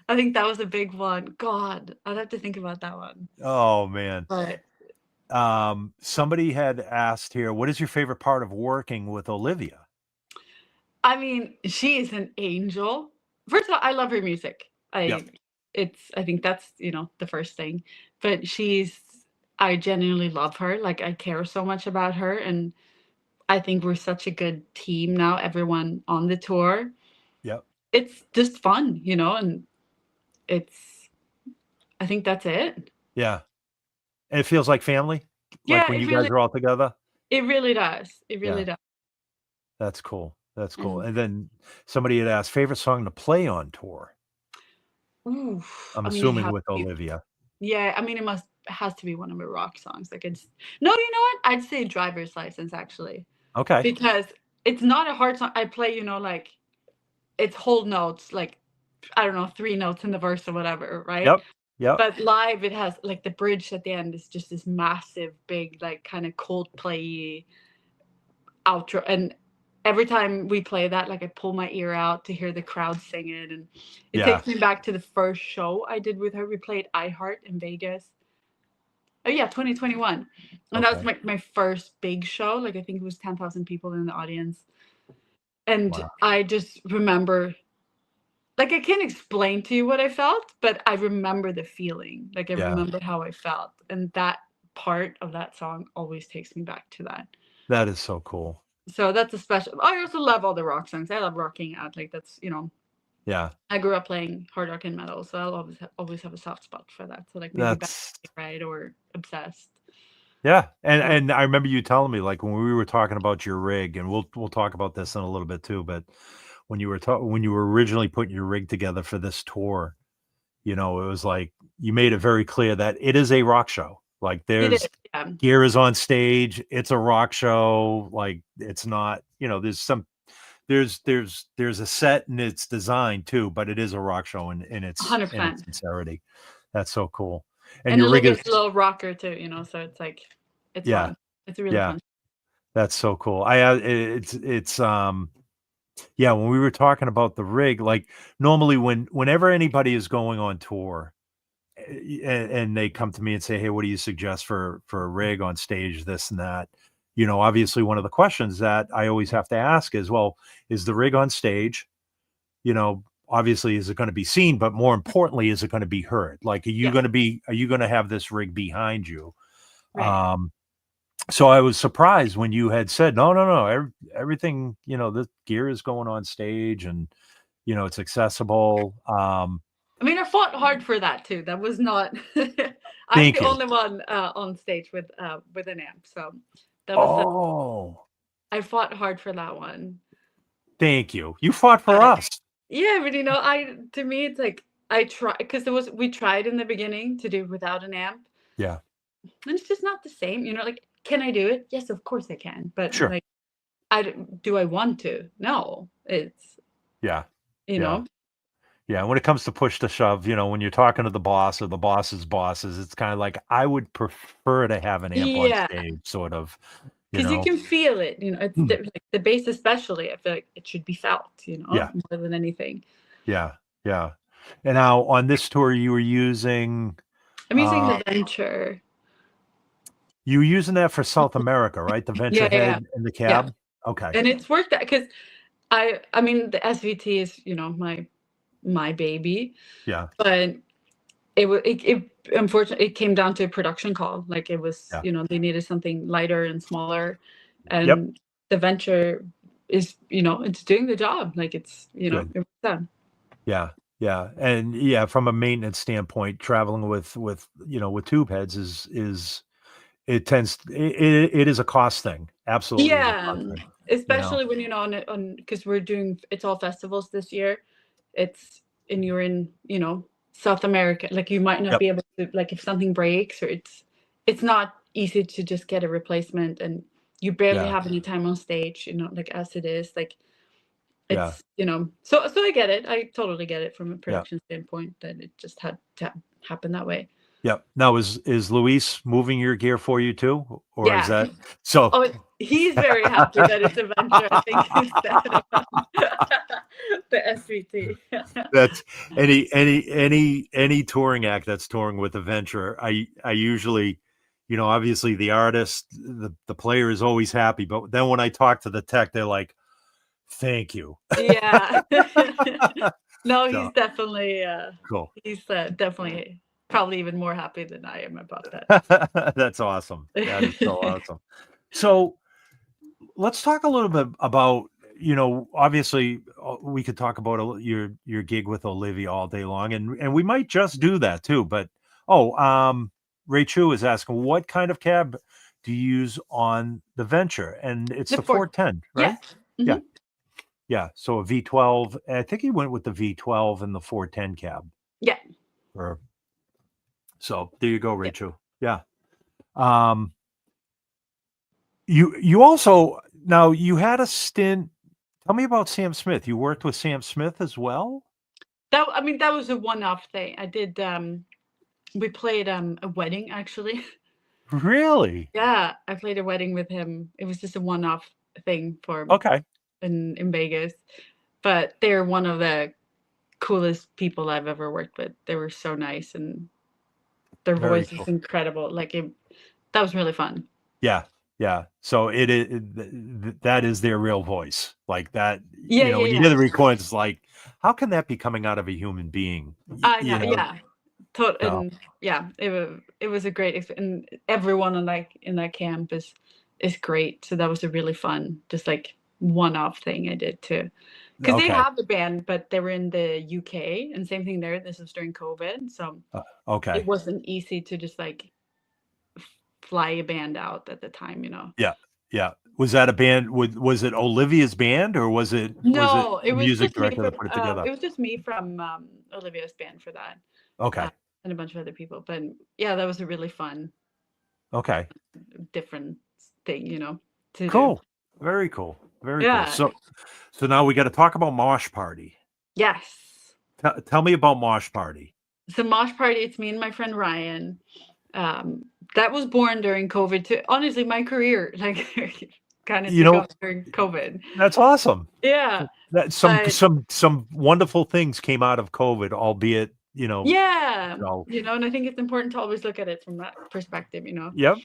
S2: I think that was a big one. God, I'd have to think about that one.
S1: Oh man.
S2: But
S1: Somebody had asked here, what is your favorite part of working with Olivia?
S2: I mean, she is an angel. First of all, I love her music.
S1: Yep.
S2: I think that's, the first thing. But I genuinely love her. Like, I care so much about her, and I think we're such a good team now, everyone on the tour.
S1: Yep.
S2: It's just fun, and I think that's it.
S1: Yeah. And it feels like family, like
S2: Yeah,
S1: when you guys are all together.
S2: it really does. It really
S1: Yeah.
S2: does.
S1: That's cool. That's cool.
S2: And
S1: And then somebody had asked favorite song to play on tour.
S2: oof,
S1: I'm
S2: I mean, it
S1: assuming
S2: has
S1: with
S2: to be,
S1: Olivia.
S2: yeah, I mean, it has to be one of my rock songs. Like, it's no, you know what? I'd say Driver's License, actually,
S1: Okay.
S2: because it's not a hard song. I play, like, it's whole notes, like, I don't know, 3 notes in the verse or whatever, right?
S1: Yep. Yep.
S2: But live, it has, like, the bridge at the end is just this massive, big, like, kind of Coldplay outro. And every time we play that, like, I pull my ear out to hear the crowd sing it. And it
S1: Yeah.
S2: takes me back to the first show I did with her. We played iHeart in Vegas. Oh, yeah, 2021. And that was
S1: Okay.
S2: my first big show. Like, I think it was 10,000 people in the audience. And
S1: Wow.
S2: I just remember, like, I can't explain to you what I felt, but I remember the feeling. Like, I
S1: Yeah.
S2: remember how I felt. And that part of that song always takes me back to that.
S1: That is so cool.
S2: So that's a special. I also love all the rock songs. I love rocking out. Like, that's,
S1: Yeah.
S2: I grew up playing hard rock and metal, so I'll always have a soft spot for that. So, like, maybe Back
S1: That's
S2: Right or Obsessed.
S1: yeah.
S2: Yeah.
S1: And I remember you telling me, like, when we were talking about your rig, and we'll talk about this in a little bit too, but when you were originally putting your rig together for this tour, it was like you made it very clear that it is a rock show. Like,
S2: It is.
S1: there's
S2: Yeah.
S1: gear is on stage, it's a rock show. Like, it's not, there's a set and it's designed too, but it is a rock show in its
S2: 100%.
S1: sincerity. That's so cool. And
S2: And
S1: your rig is
S2: Olivia's a little rocker too, so it's like, it's
S1: yeah,
S2: fun. It's a really
S1: yeah.
S2: fun.
S1: That's so cool. It's yeah, when we were talking about the rig, like, normally whenever anybody is going on tour, and they come to me and say, "Hey, what do you suggest for a rig on stage, this and that?" Obviously one of the questions that I always have to ask is, well, is the rig on stage? Obviously, is it going to be seen, but more importantly, is it going to be heard? Like, are you
S2: Yeah.
S1: going to have this rig behind you?
S2: Right.
S1: So I was surprised when you had said, no, no, no, everything, the gear is going on stage, and, it's accessible.
S2: I mean, I fought hard for that too. That was not. I'm
S1: Thank
S2: the
S1: you.
S2: only one on stage with an amp, so that was.
S1: Oh,
S2: I fought hard for that one.
S1: thank you. You fought for
S2: But
S1: us.
S2: yeah, but to me, it's like, I try, because we tried in the beginning to do without an amp,
S1: Yeah,
S2: and it's just not the same. Like, can I do it? Yes, of course I can. But,
S1: sure.
S2: like, do I want to? No, it's,
S1: Yeah,
S2: you
S1: yeah.
S2: know.
S1: Yeah, when it comes to push to shove, when you're talking to the boss or the boss's bosses, it's kind of like I would prefer to have an amp on
S2: Yeah,
S1: stage, sort of, you
S2: because you
S1: know.
S2: can feel it. It's
S1: Mm.
S2: like the bass, especially. I feel like it should be felt.
S1: Yeah,
S2: More than anything.
S1: yeah, yeah. And now on this tour, you were using,
S2: I'm using
S1: uh,
S2: the Venture.
S1: you were using that for South America, right? The Venture
S2: Yeah, yeah, yeah.
S1: head and the
S2: Yeah.
S1: cab. Okay.
S2: And it's worked out because I mean the SVT is my baby,
S1: Yeah,
S2: but it unfortunately it came down to a production call. Like it was,
S1: yeah.
S2: they needed something lighter and smaller,
S1: Yep.
S2: and the Venture is, it's doing the job. Like it's,
S1: Good.
S2: it was done.
S1: Yeah, yeah, and yeah, from a maintenance standpoint, traveling with tube heads is it tends it is a cost thing. Absolutely is a
S2: Yeah,
S1: cost thing. You know?
S2: especially when on because we're doing it's all festivals this year. It's and you're in South America. Like you might not
S1: Yep.
S2: be able to, like if something breaks or it's not easy to just get a replacement, and you barely
S1: Yeah.
S2: have any time on stage. Like as it is, like
S1: Yeah.
S2: it's so I get it. I totally get it from a
S1: Yeah.
S2: production standpoint that it just had to happen that way.
S1: Yep. Now is Luis moving your gear for you too? Or is
S2: Yeah.
S1: that so
S2: Oh, he's very happy that it's a Venture, I think, instead of the SVT.
S1: that's any touring act that's touring with a Venture, I usually, obviously the artist, the player is always happy, but then when I talk to the tech, they're like, "Thank you."
S2: Yeah. No,
S1: So, cool.
S2: he's definitely probably even more happy than I am about that.
S1: That's awesome. That is so awesome. So, let's talk a little bit about, obviously, we could talk about your gig with Olivia all day long, and we might just do that too. But Ray Chu is asking, what kind of cab do you use on the Venture? And it's
S2: The
S1: the
S2: fourth.
S1: 410,
S2: Yeah.
S1: right? Yeah,
S2: Mhm.
S1: yeah. So a V12. I think he went with the V12 and the 410 cab.
S2: Yeah.
S1: Or so there you go,
S2: Yeah.
S1: Rachel. Yeah. Um, you also now you had a stint. Tell me about Sam Smith. You worked with Sam Smith as well?
S2: That was a one-off thing. I did we played a wedding actually.
S1: Really?
S2: Yeah, I played a wedding with him. It was just a one-off thing for
S1: Okay.
S2: in Vegas. But they're one of the coolest people I've ever worked with. They were so nice and their
S1: Very
S2: voice is
S1: cool.
S2: incredible. That was really fun.
S1: Yeah. Yeah. So it is that is their real voice. Like that,
S2: Yeah, yeah,
S1: when you
S2: yeah.
S1: hear the recordings, it's like, how can that be coming out of a human being?
S2: I know, yeah.
S1: So
S2: And yeah, it was a great and everyone in that camp is great. So that was a really fun, just like one-off thing I did too. Because they
S1: okay.
S2: have the band, but they were in the UK, and same thing there. This was during COVID, so it
S1: Okay.
S2: wasn't easy to just like fly a band out at the time.
S1: Yeah. Yeah. Was that a band? Was it Olivia's band or was it
S2: No,
S1: the music director that put it together?
S2: it was just me from Olivia's band for that,
S1: Okay.
S2: and a bunch of other people. But yeah, that was a really fun,
S1: Okay.
S2: different thing, to do.
S1: Cool. Very cool. Very cool.
S2: Yeah.
S1: So now we got to talk about Mosh Party.
S2: Yes.
S1: Tell me about Mosh Party.
S2: So Mosh Party, it's me and my friend Ryan. That was born during COVID too. Honestly, my career like kind of
S1: You
S2: took
S1: know,
S2: off during COVID.
S1: that's awesome.
S2: Yeah.
S1: That
S2: But
S1: some wonderful things came out of COVID, albeit,
S2: yeah,
S1: so
S2: and I think it's important to always look at it from that perspective.
S1: yep.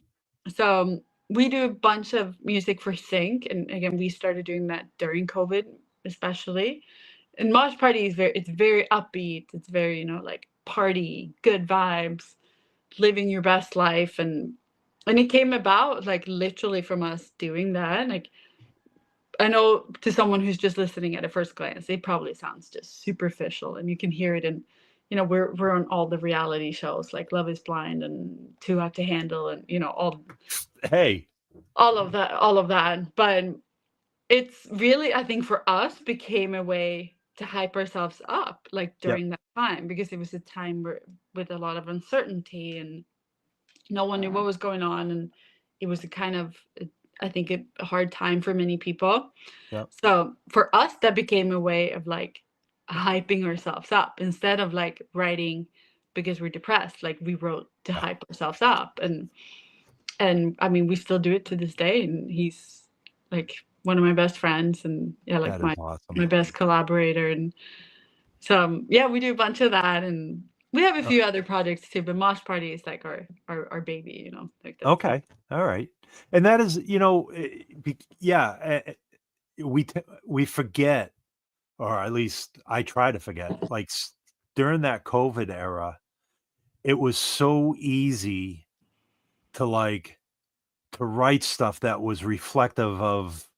S2: So we do a bunch of music for sync, and again, we started doing that during COVID, especially. And Mosh Party it's very upbeat. It's very, like party, good vibes, living your best life, and it came about like literally from us doing that. Like I know to someone who's just listening at a first glance, it probably sounds just superficial, and you can hear it in, we're on all the reality shows like Love Is Blind and Too Hot to Handle, and
S1: Hey.
S2: all of that. But it's really, I think for us, became a way to hype ourselves up like
S1: Yep.
S2: during that time, because it was a time where with a lot of uncertainty and no one knew what was going on, and it was a kind of, I think, a hard time for many people.
S1: Yep.
S2: So for us, that became a way of like hyping ourselves up instead of like writing because we're depressed. Like we wrote to hype ourselves up, and I mean we still do it to this day. And he's like one of my best friends, and yeah, like
S1: That is awesome.
S2: my best collaborator. And so yeah, we do a bunch of that, and we have a few other projects too. But Mosh Party is like our baby, you know. Like that's
S1: Okay, all right, and that is, you know, we forget, or at least I try to forget. Like during that COVID era, it was so easy to write stuff that was reflective of,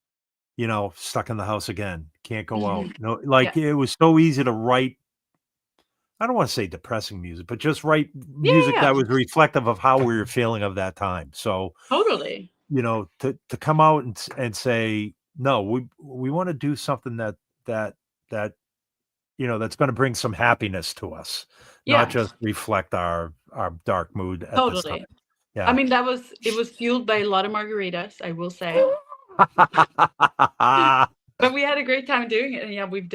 S1: you know, stuck in the house again, can't go out. No, like
S2: Yeah.
S1: it was so easy to write. I don't want to say depressing music, but just write
S2: Yeah,
S1: music that
S2: yeah,
S1: was reflective of how we were feeling of that time. So,
S2: totally.
S1: you know, to come out and say, no, we want to do something that that you know that's going to bring some happiness to us, not
S2: Yeah,
S1: just reflect our dark mood at this time.
S2: totally. I
S1: Yeah.
S2: mean, it was fueled by a lot of margaritas, I will say. But we had a great time doing it, and yeah, we've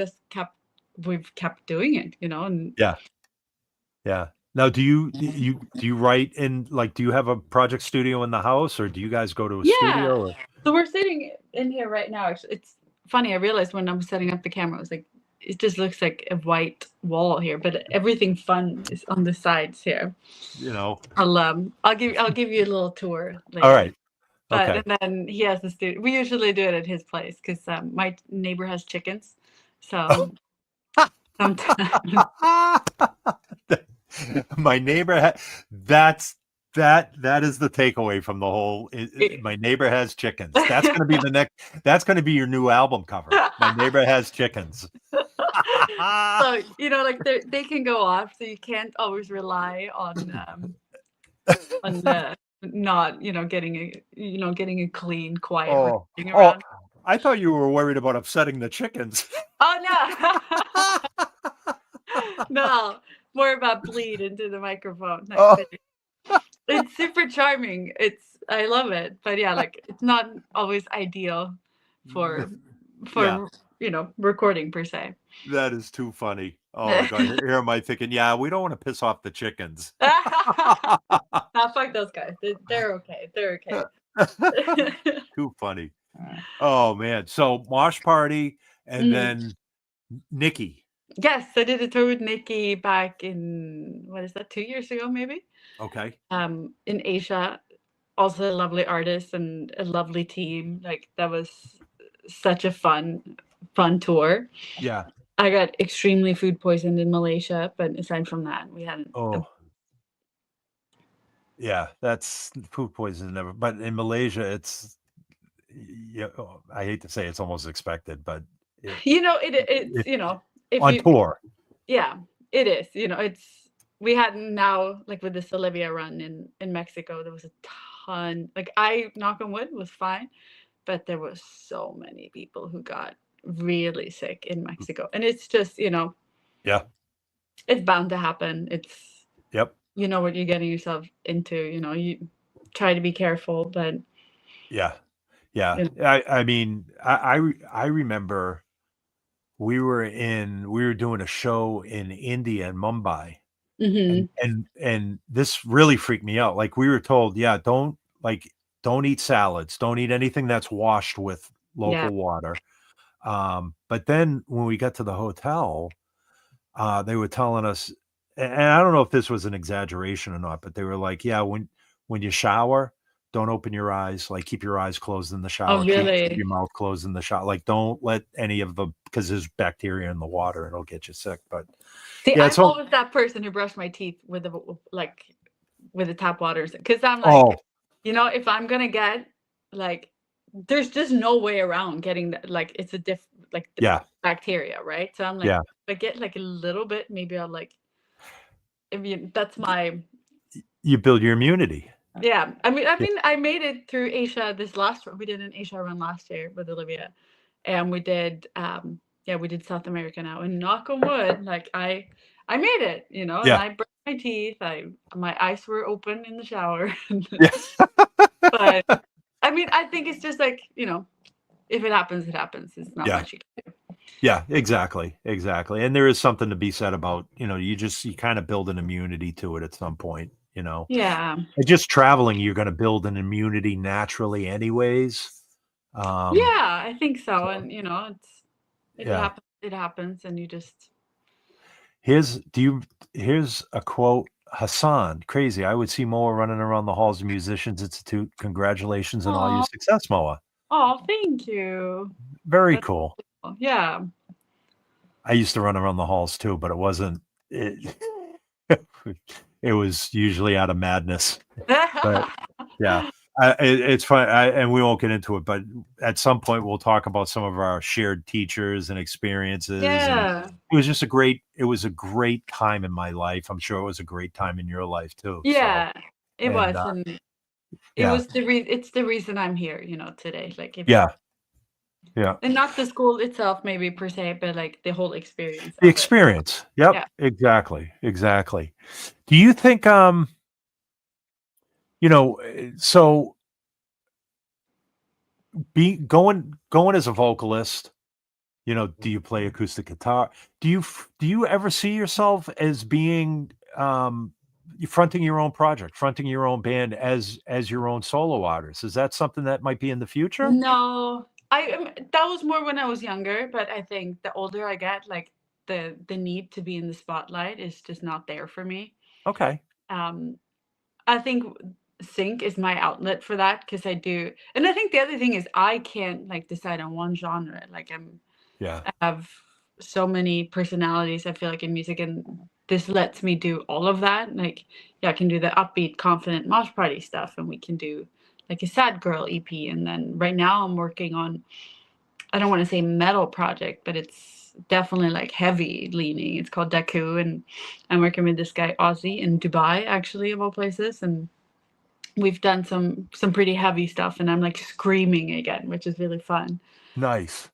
S2: kept doing it, you know. And
S1: Yeah. Yeah. Now, do you write in, like, do you have a project studio in the house, or do you guys go to a
S2: yeah,
S1: studio? Or?
S2: so we're sitting in here right now. Actually, it's funny. I realized when I was setting up the camera, I was like, it just looks like a white wall here, but everything fun is on the sides here.
S1: You know.
S2: I'll give you a little tour later.
S1: All right.
S2: But
S1: Okay.
S2: and then he has the studio. We usually do it at his place because my neighbor has chickens, so sometimes.
S1: My neighbor that is the takeaway from the whole. My neighbor has chickens. That's going to be the next. That's going to be your new album cover. My neighbor has chickens.
S2: So you know, like they can go off, so you can't always rely on not getting a clean, quiet
S1: Oh,
S2: around.
S1: I thought you were worried about upsetting the chickens.
S2: Oh no, no, more about bleed into the microphone. No,
S1: Oh.
S2: it's super charming. I love it, but yeah, like it's not always ideal for
S1: Yeah.
S2: you know, recording per se.
S1: That is too funny. Oh my god! Here am I thinking, yeah, we don't want to piss off the chickens.
S2: Nah, fuck those guys. They're okay. They're okay.
S1: Too funny. Oh man! So Mosh Party, and then NIKI.
S2: Yes, I did a tour with NIKI back in, what is that, 2 years ago, maybe?
S1: Okay.
S2: In Asia. Also a lovely artist and a lovely team. Like that was such a fun tour.
S1: Yeah.
S2: I got extremely food poisoned in Malaysia, but aside from that, we hadn't.
S1: Oh. Yeah, that's food poisoning. Never, but in Malaysia, it's. Yeah, I hate to say it's almost expected, but
S2: You know, it's you know, if
S1: on
S2: you
S1: tour.
S2: yeah, it is. You know, we had now like with this Olivia run in Mexico, there was a ton. Like I knock on wood was fine, but there was so many people who got really sick in Mexico, and it's just, you know,
S1: Yeah.
S2: it's bound to happen. It's
S1: Yep.
S2: you know what you're getting yourself into. You know, you try to be careful, but
S1: Yeah. Yeah.
S2: you know.
S1: I mean, I remember we were doing a show in India, in Mumbai.
S2: Mm-hmm.
S1: And this really freaked me out. Like we were told, yeah, don't eat salads, don't eat anything that's washed with local water. But then when we got to the hotel, they were telling us, and I don't know if this was an exaggeration or not, but they were like, yeah, when you shower, don't open your eyes, like keep your eyes closed in the shower,
S2: Oh,
S1: keep
S2: really?
S1: your mouth closed in the shower, like don't let any of the, because there's bacteria in the water, it'll get you sick. But
S2: See,
S1: yeah,
S2: I'm
S1: so
S2: always that person who brushed my teeth with the tap waters, because I'm like, you know, if I'm gonna get like, there's just no way around getting that. Like, it's a bacteria, right? So I'm like, if I get like a little bit, maybe I'll like. That's my.
S1: You build your immunity.
S2: Yeah, I mean, I made it through Asia this last. We did an Asia run last year with Olivia, and we did. We did South America now, and knock on wood, like I made it, you know, and I brushed my teeth. My eyes were open in the shower.
S1: Yeah.
S2: But I mean, I think it's just like, you know, if it happens, it happens. It's not
S1: Yeah.
S2: much you can do.
S1: Yeah, exactly. And there is something to be said about, you kind of build an immunity to it at some point,
S2: Yeah.
S1: And just traveling, you're going to build an immunity naturally anyways.
S2: Yeah, I think so.
S1: So,
S2: And if it
S1: yeah.
S2: happens, it happens, and you just.
S1: Here's a quote. Hassan, crazy. I would see Moa running around the halls of Musicians Institute. Congratulations on all your
S2: Oh,
S1: success, Moa.
S2: thank you.
S1: Very
S2: That's
S1: cool.
S2: cool. Yeah.
S1: I used to run around the halls too, but it wasn't it, it was usually out of madness. But yeah, it's fun, and we won't get into it. But at some point, we'll talk about some of our shared teachers and experiences. And
S2: Yeah.
S1: it was a great time in my life. I'm sure it was a great time in your life too.
S2: Yeah. It
S1: And
S2: was, and it
S1: yeah,
S2: was it's the reason I'm here, today. Like if
S1: yeah, yeah.
S2: and not the school itself maybe per se, but like the whole experience
S1: The
S2: of it.
S1: experience. Yep,
S2: Yeah.
S1: exactly. Do you think so be going as a vocalist, do you play acoustic guitar? Do you ever see yourself as being fronting your own project, fronting your own band as your own solo artist? Is that something that might be in the future?
S2: No, that was more when I was younger, but I think the older I get, like the need to be in the spotlight is just not there for me.
S1: Okay.
S2: Um, I think sync is my outlet for that because I do, and I think the other thing is I can't like decide on one genre. Like
S1: Yeah.
S2: I have so many personalities. I feel like in music, and this lets me do all of that. Like, yeah, I can do the upbeat, confident Mosh Party stuff, and we can do like a sad girl EP. And then right now I'm working on, I don't want to say metal project, but it's definitely like heavy leaning. It's called Deku, and I'm working with this guy Ozzy in Dubai, actually, of all places, and we've done some pretty heavy stuff, and I'm like screaming again, which is really fun.
S1: Nice.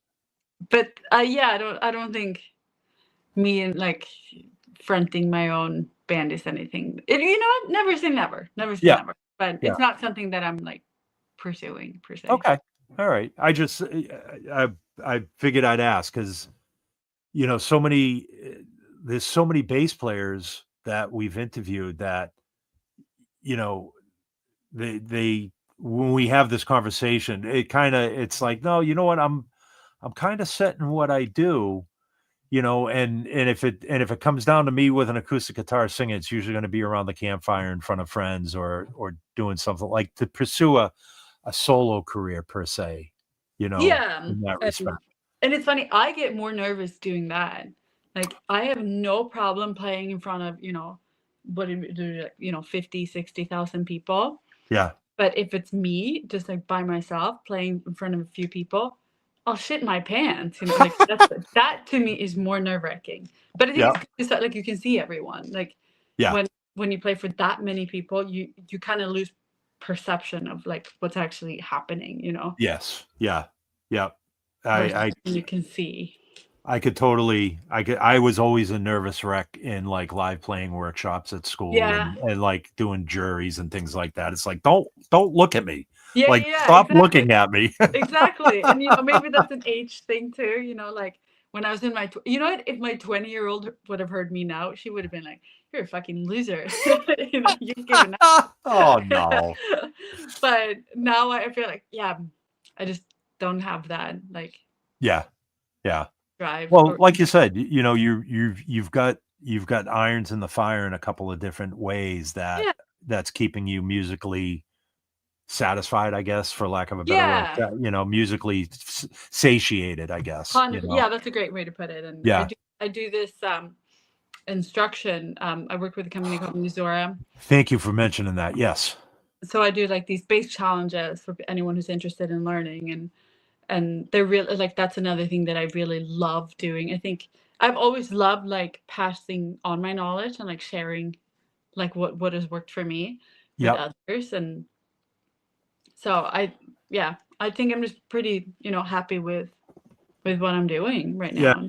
S2: But yeah, I don't think me and like fronting my own band is anything. You know what? Never say never. Never say
S1: Yeah.
S2: never. But
S1: Yeah.
S2: it's not something that I'm like pursuing per se.
S1: Okay. All right. I just I figured I'd ask because so many there's so many bass players that we've interviewed that you know they when we have this conversation, it's like, no, you know what, I'm kind of set in what I do, and if it comes down to me with an acoustic guitar singing, it's usually going to be around the campfire in front of friends or doing something like to pursue a solo career per se,
S2: Yeah.
S1: in that respect.
S2: And it's funny, I get more nervous doing that. Like I have no problem playing in front of, what do you do, 50, 60,000 people.
S1: Yeah.
S2: But if it's me, just like by myself playing in front of a few people, I'll shit my pants. Like that to me is more nerve wracking. But I think
S1: Yeah.
S2: it's like you can see everyone. Like
S1: Yeah.
S2: when you play for that many people, you kind of lose perception of like what's actually happening.
S1: Yes. Yeah. Yeah.
S2: Versus
S1: I
S2: when you can see.
S1: I was always a nervous wreck in like live playing workshops at school
S2: Yeah.
S1: and like doing juries and things like that. It's like, don't look at me.
S2: Yeah,
S1: Like,
S2: yeah,
S1: stop
S2: exactly.
S1: looking at me.
S2: Exactly. And maybe that's an age thing too, like when I was in my if my 20-year-old would have heard me now, she would have been like, "You're a fucking loser." You've given up.
S1: Oh no.
S2: But now I feel like, yeah, I just don't have that like
S1: Yeah. Yeah.
S2: drive.
S1: Well, like you said, you've got irons in the fire in a couple of different ways
S2: Yeah.
S1: that's keeping you musically satisfied, I guess, for lack of a better word.
S2: Yeah.
S1: Musically satiated, I guess.
S2: Yeah, that's a great way to put it. And
S1: Yeah.
S2: I do this instruction. I work with a company called Mizora.
S1: Thank you for mentioning that. Yes.
S2: So I do like these bass challenges for anyone who's interested in learning, and they're really like, that's another thing that I really love doing. I think I've always loved like passing on my knowledge and like sharing like what has worked for me with others. And so I think I'm just pretty, happy with what I'm doing right now.
S1: Yeah.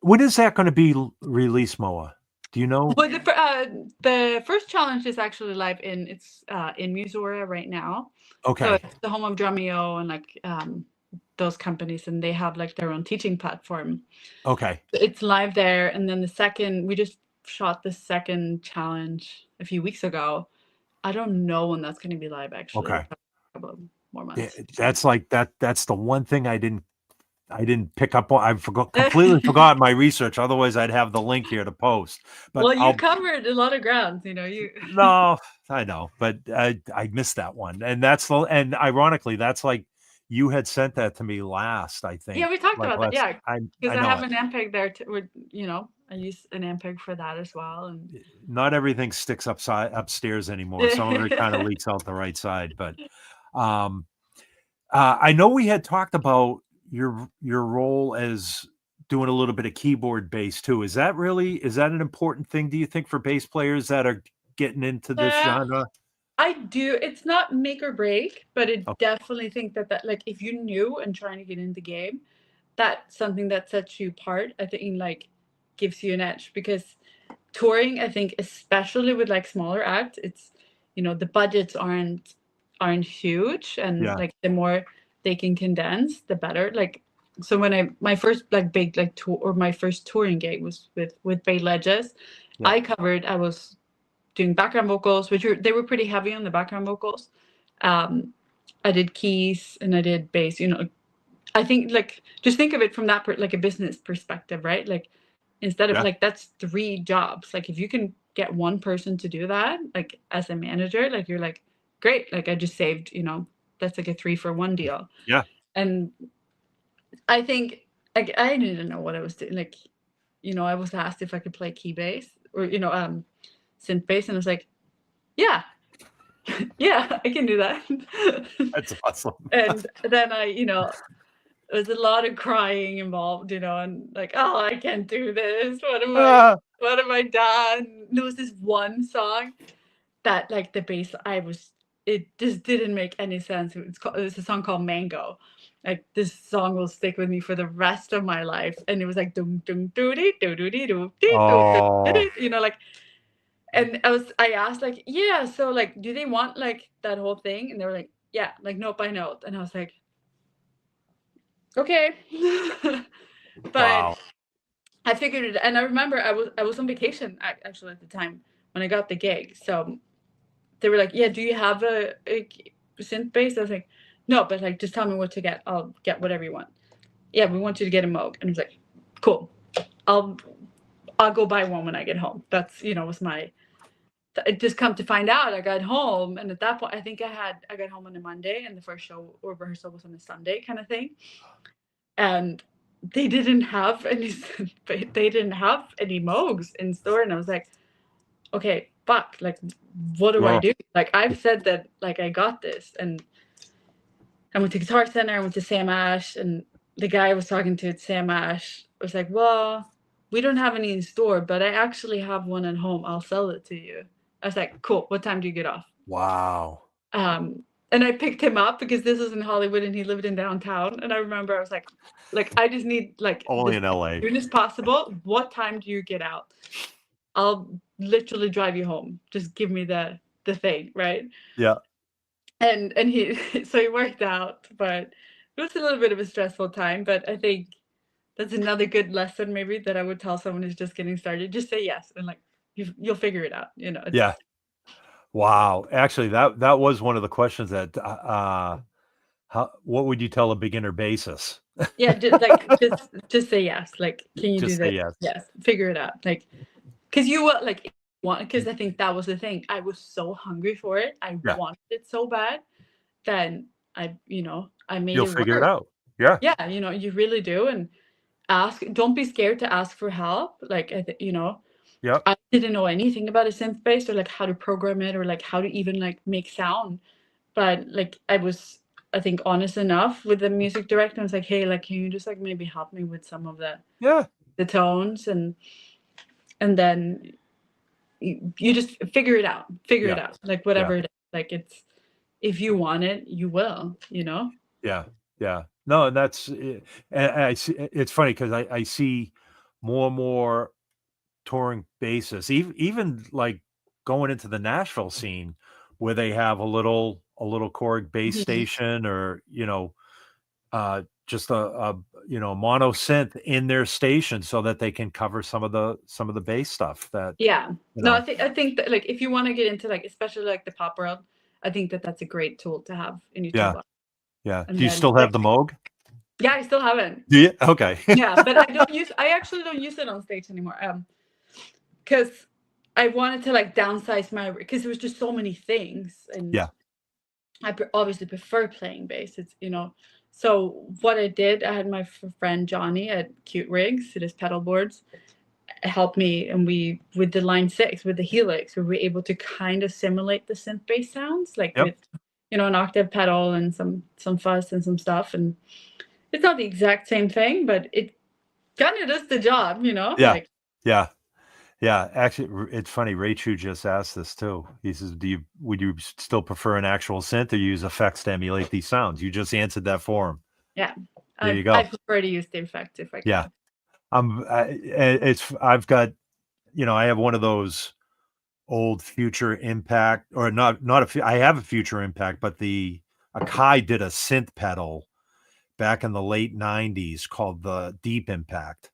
S1: When is that going to be released, Moa? Do you know?
S2: Well, the first challenge is actually live in Missouri right now.
S1: Okay.
S2: So it's the home of Drumeo and like those companies, and they have like their own teaching platform.
S1: Okay.
S2: It's live there, and then we just shot the second challenge a few weeks ago. I don't know when that's going to be live, actually.
S1: Okay.
S2: A couple more
S1: Yeah,
S2: months.
S1: that's like that. That's the one thing I didn't pick up on. I completely forgot my research. Otherwise, I'd have the link here to post. But
S2: Well, you covered a lot of ground, you know.
S1: No, I know, but I missed that one, and ironically, that's like you had sent that to me last. I think.
S2: Yeah, we talked
S1: Like
S2: about that.
S1: last.
S2: Yeah,
S1: I
S2: because I
S1: know
S2: have
S1: it.
S2: an Ampeg there. I use an Ampeg for that as well. And
S1: Not everything sticks upstairs anymore. Some of it kind of leaks out the right side, but um, I know we had talked about your role as doing a little bit of keyboard bass too. Is that an important thing, do you think, for bass players that are getting into this genre?
S2: I do. It's not make or break, but I
S1: Oh,
S2: definitely think that like if you're new and trying to get in the game, that's something that sets you apart. I think like gives you an edge, because touring, I think, especially with like smaller acts, it's the budgets aren't huge, and
S1: yeah,
S2: like the more they can condense, the better. Like, so when my first like big like tour, or my first touring gig was with Bay Ledges,
S1: yeah,
S2: I was doing background vocals, they were pretty heavy on the background vocals. Um, I did keys and I did bass. I think like just think of it from that like a business perspective, right? Like instead of
S1: yeah,
S2: like that's 3 jobs. Like if you can get one person to do that, like as a manager, like you're like great. Like I just saved, that's like a 3-for-1 deal.
S1: yeah.
S2: And I think like I didn't know what I was doing. Like, I was asked if I could play key bass or synth bass, and I was like, yeah, yeah, I can do that.
S1: That's awesome.
S2: And then there was a lot of crying involved, and like, oh, I can't do this. What have I done? There was this one song that like the bass, it just didn't make any sense. It was a song called Mango. Like this song will stick with me for the rest of my life. And it was like dum dum doo dee doo doo dee doo dee
S1: Oh,
S2: doo, like, and I asked like, yeah, so like, do they want like that whole thing? And they were like, yeah, like note by note. And I was like, okay. But
S1: wow.
S2: I figured it, and I remember I was on vacation actually at the time when I got the gig. So they were like, yeah, do you have a synth bass? I was like, no, but like just tell me what to get. I'll get whatever you want. Yeah, we want you to get a Moog. And I was like, cool. I'll go buy one when I get home. That's was my. It just come to find out, I got home, and at that point, I think I got home on a Monday, and the first show or rehearsal was on a Sunday, kind of thing. And they didn't have any Moogs in store, and I was like, okay, fuck, like, what do I
S1: Wow.
S2: do? Like, I've said that, like, I got this, and I went to Guitar Center, I went to Sam Ash, and the guy I was talking to at Sam Ash was like, well, we don't have any in store, but I actually have one at home. I'll sell it to you. I was like, cool. What time do you get off?
S1: Wow.
S2: And I picked him up because this was in Hollywood and he lived in downtown. And I remember I was like, I just need like
S1: Only
S2: this
S1: in LA.
S2: as soon as possible. What time do you get out? I'll literally drive you home. Just give me the thing, right?
S1: Yeah.
S2: And he so he worked out, but it was a little bit of a stressful time. But I think that's another good lesson maybe that I would tell someone who's just getting started. Just say yes, and like you'll figure it out.
S1: Yeah. Wow. Actually, that was one of the questions that what would you tell a beginner basis?
S2: Yeah, just say yes. Like, can you do
S1: Just say
S2: this?
S1: yes.
S2: Yes, figure it out. Like, because you will like want. Because I think that was the thing. I was so hungry for it. I
S1: Yeah.
S2: wanted it so bad. Then I made
S1: You'll
S2: it
S1: figure it
S2: work.
S1: out. Yeah.
S2: Yeah, you really do. And ask. Don't be scared to ask for help. Like,
S1: Yep.
S2: I didn't know anything about a synth bass or like how to program it or like how to even like make sound. But like I was, I think, honest enough with the music director. I was like, hey, like, can you just like maybe help me with some of
S1: Yeah.
S2: the tones, and then you just figure it out. Figure it
S1: Yeah.
S2: out. Like whatever
S1: Yeah.
S2: it is. Like if you want it, you will,
S1: Yeah. Yeah. No, and that's and I see it's funny because I see more and more touring basis, even like going into the Nashville scene where they have a little Korg base
S2: Mhm.
S1: station or just a mono synth in their station so that they can cover some of the bass stuff that
S2: No, I think that like if you want to get into like especially like the pop world, I think that that's a great tool to have in your toolbox.
S1: Yeah.
S2: And
S1: Do you
S2: then,
S1: still have the Moog?
S2: Yeah, I still haven't.
S1: Yeah. Okay.
S2: Yeah, but I actually don't use it on stage anymore. Because I wanted to like downsize because there was just so many things, and I obviously prefer playing bass. It's so what I did, I had my friend Johnny at Cute Rigs, it is pedal boards, helped me, and we with the Line 6 with the Helix, we were able to kind of simulate the synth bass sounds like with an octave pedal and some fuzz and some stuff, and it's not the exact same thing, but it kind of does the job,
S1: Yeah. Actually, it's funny. Ray Chu just asked this too. He says, would you still prefer an actual synth or use effects to emulate these sounds? You just answered that for him.
S2: Yeah.
S1: There you go.
S2: I prefer to use the effects if I can.
S1: Yeah. I've got, I have one of those old Future Impact, or I have a Future Impact, but Akai did a synth pedal back in the late 90s called the Deep Impact.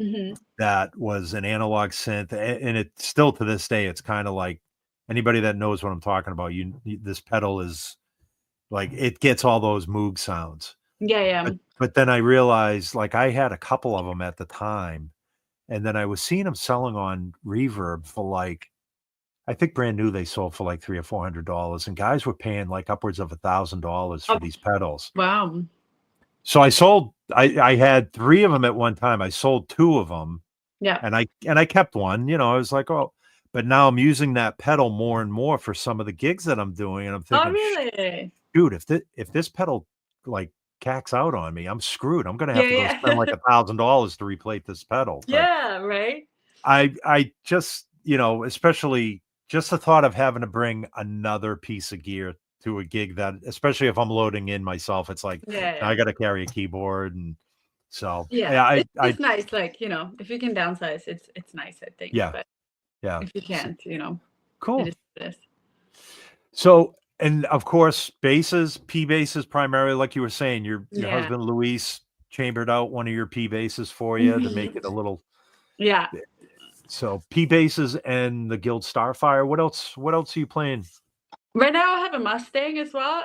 S2: Mm-hmm.
S1: That was an analog synth, and it still to this day, it's kind of like anybody that knows what I'm talking about. This pedal is like it gets all those Moog sounds.
S2: Yeah.
S1: But then I realized, like, I had a couple of them at the time, and then I was seeing them selling on Reverb for like, I think brand new they sold for like $300 or $400, and guys were paying like upwards of $1,000 for these pedals.
S2: Wow.
S1: So I had 3 of them at one time. I sold 2 of them.
S2: Yeah.
S1: And I kept one, I was like, oh, but now I'm using that pedal more and more for some of the gigs that I'm doing. And I'm thinking,
S2: oh, really?
S1: Dude, if this pedal like cacks out on me, I'm screwed. I'm going to have to go spend like $1,000 to replace this pedal. But
S2: yeah. Right.
S1: I just, especially just the thought of having to bring another piece of gear to a gig that, especially if I'm loading in myself, it's like, I got to carry a keyboard. And so,
S2: it's nice. Like, if you can downsize, it's nice, I think.
S1: Yeah.
S2: But
S1: yeah.
S2: if you can't,
S1: Cool.
S2: It is.
S1: So, and of course, P basses primarily, like you were saying, your husband Luis chambered out one of your P basses for you to make it a little.
S2: Yeah.
S1: So P basses and the Guild Starfire. What else are you playing?
S2: Right now I have a Mustang as well,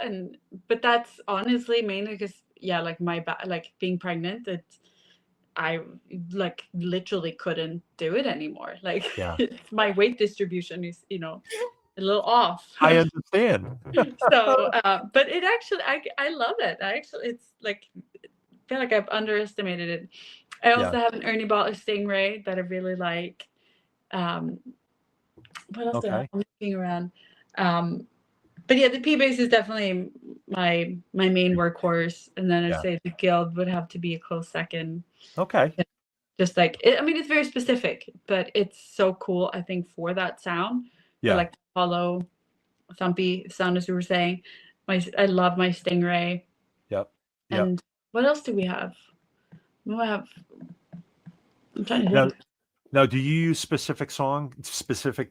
S2: but that's honestly mainly because like like being pregnant, I like literally couldn't do it anymore. Like my weight distribution is a little off.
S1: I understand.
S2: So but it actually I love it. It's like I feel like I've underestimated it. I also have an Ernie Butler Stingray that I really like. What else do I have? I'm looking around. But yeah, the P bass is definitely my main workhorse, and then I'd say the Guild would have to be a close second.
S1: Okay.
S2: Just like it's very specific, but it's so cool. I think for that sound, for like the hollow, thumpy sound, as you were saying. I love my Stingray.
S1: Yep.
S2: And what else do we have? I'm trying to think.
S1: Now, do you use specific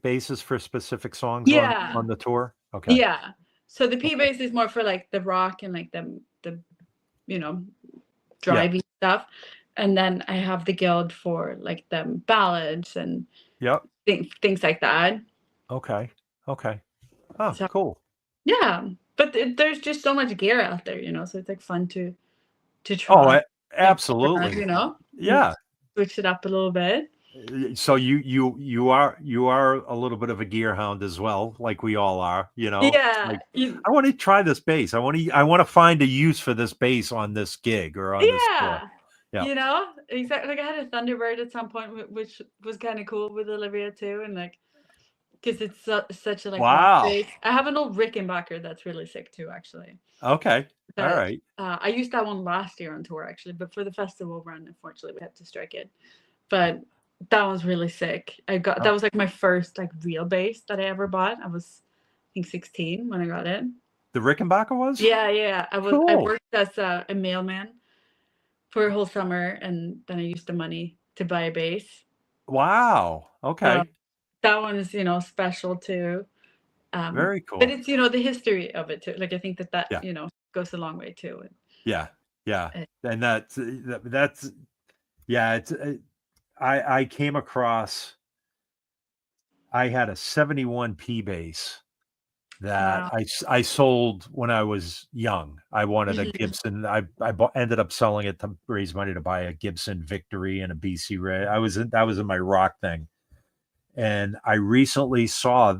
S1: basses for specific songs on the tour? Okay.
S2: Yeah. So the P bass is more for like the rock and like the drivey stuff. And then I have the Guild for like the ballads and things like that.
S1: Okay. Oh, so, cool.
S2: Yeah. But there's just so much gear out there, so it's like fun to try.
S1: Oh, absolutely.
S2: Yeah. Switch it up a little bit.
S1: So you are a little bit of a gear hound as well, like we all are,
S2: Yeah.
S1: Like, I want to try this bass. I want to find a use for this bass on this gig or on this tour.
S2: Yeah. Exactly. Like I had a Thunderbird at some point, which was kind of cool with Olivia too, and like because it's such a like
S1: wow.
S2: bass. I have an old Rickenbacker that's really sick too, actually.
S1: Okay. All right.
S2: I used that one last year on tour actually, but for the festival run, unfortunately, we had to strike it. But that was really sick. That was like my first like real bass that I ever bought. I was I think 16 when I got it.
S1: The Rickenbacker was?
S2: Yeah. I worked as a mailman for a whole summer, and then I used the money to buy a bass.
S1: Wow. Okay.
S2: So that one is special too.
S1: Very cool.
S2: But it's the history of it too. Like I think that goes a long way too.
S1: Yeah. Yeah.
S2: Uh,
S1: And that's yeah, it's I came across I had a 71 P bass that
S2: Wow.
S1: I sold when I was young. I wanted a
S2: Mhm.
S1: Gibson. Ended up selling it to raise money to buy a Gibson Victory and a BC Ray. That was in my rock thing. And I recently saw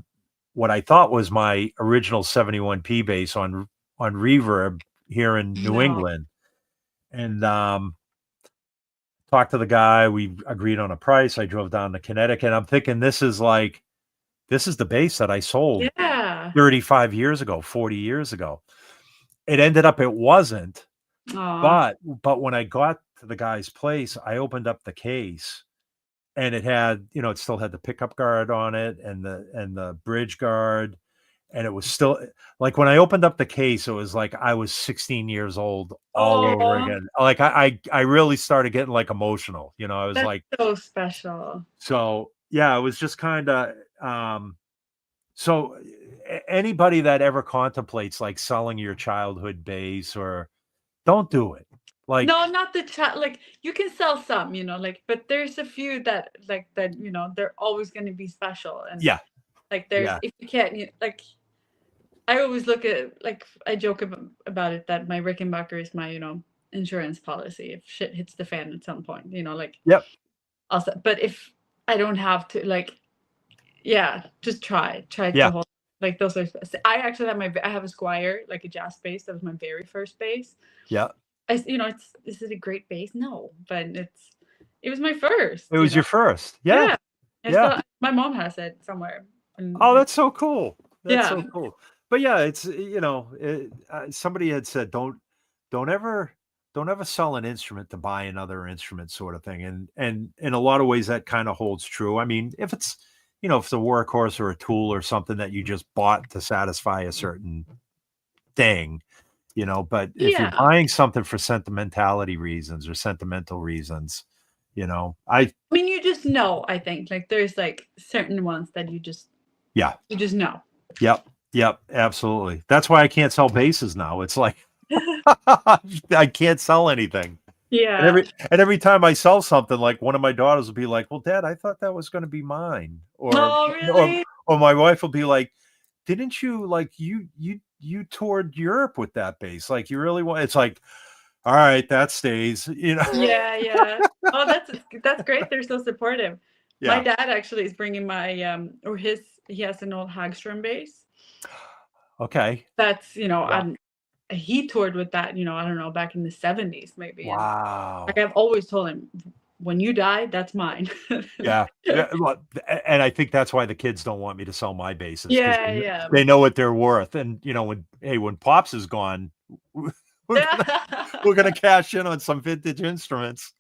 S1: what I thought was my original 71 P bass on Reverb here in New
S2: No.
S1: England. And talked to the guy. We agreed on a price. I drove down to Connecticut. I'm thinking this is the bass that I sold
S2: Yeah.
S1: 35 years ago, 40 years ago. It ended up it wasn't,
S2: Aw.
S1: but when I got to the guy's place, I opened up the case and it had, it still had the pickup guard on it and the bridge guard. And it was still like when I opened up the case, it was like I was 16 years old all over
S2: Oh,
S1: again. Like I really started getting like emotional. I was
S2: that's
S1: like,
S2: so special.
S1: so yeah, it was just kind of so anybody that ever contemplates like selling your childhood base or don't do it. Like,
S2: No, not the chat. Like you can sell some, like, but there's a few that like that, they're always going to be special. And
S1: yeah,
S2: like there's
S1: yeah,
S2: if you can't, like I always look at like I joke about it that my Rickenbacker is my, insurance policy if shit hits the fan at some point, like
S1: yep,
S2: also. But if I don't have to, like, yeah, just try to
S1: yeah,
S2: hold. Like those are. I actually have I have a Squire, like a jazz bass. That was my very first bass.
S1: yeah.
S2: Is it a great bass? No, but it was my first.
S1: It was your first. Yeah,
S2: Yeah, I
S1: yeah.
S2: still my mom has it somewhere.
S1: Oh,
S2: And
S1: that's so cool. That's
S2: yeah,
S1: so cool. But yeah, it's somebody had said don't ever don't ever sell an instrument to buy another instrument, sort of thing. And in a lot of ways that kind of holds true. I mean, if it's a workhorse or a tool or something that you just bought to satisfy a certain thing, but if you're
S2: yeah.
S1: buying something for sentimentality reasons or sentimental reasons, I
S2: I mean, you just know. I think like there's like certain ones that
S1: yeah,
S2: you just know.
S1: yep, yep, absolutely. That's why I can't sell bases now. It's like I can't sell anything. And
S2: Yeah.
S1: every time I sell something, like one of my daughters will be like, "Well, Dad, I thought that was going to be mine,"
S2: Oh,
S1: or
S2: really?
S1: or my wife will be like, "Didn't you like you toured Europe with that base? Like you really want?" It's like, all right, that stays.
S2: Yeah, yeah. Oh, that's great. They're so supportive. My
S1: Yeah.
S2: dad actually is bringing my or his he has an old Hagstrom bass.
S1: Okay.
S2: That's,
S1: Yeah.
S2: he toured with that, I don't know, back in the 70s maybe. And like
S1: Wow.
S2: I've always told him, when you die, that's mine.
S1: Yeah. Yeah. Well, and I think that's why the kids don't want me to sell my bases because
S2: Yeah, yeah.
S1: they know what they're worth. And when Pops is gone, we're gonna we're gonna cash in on some vintage instruments.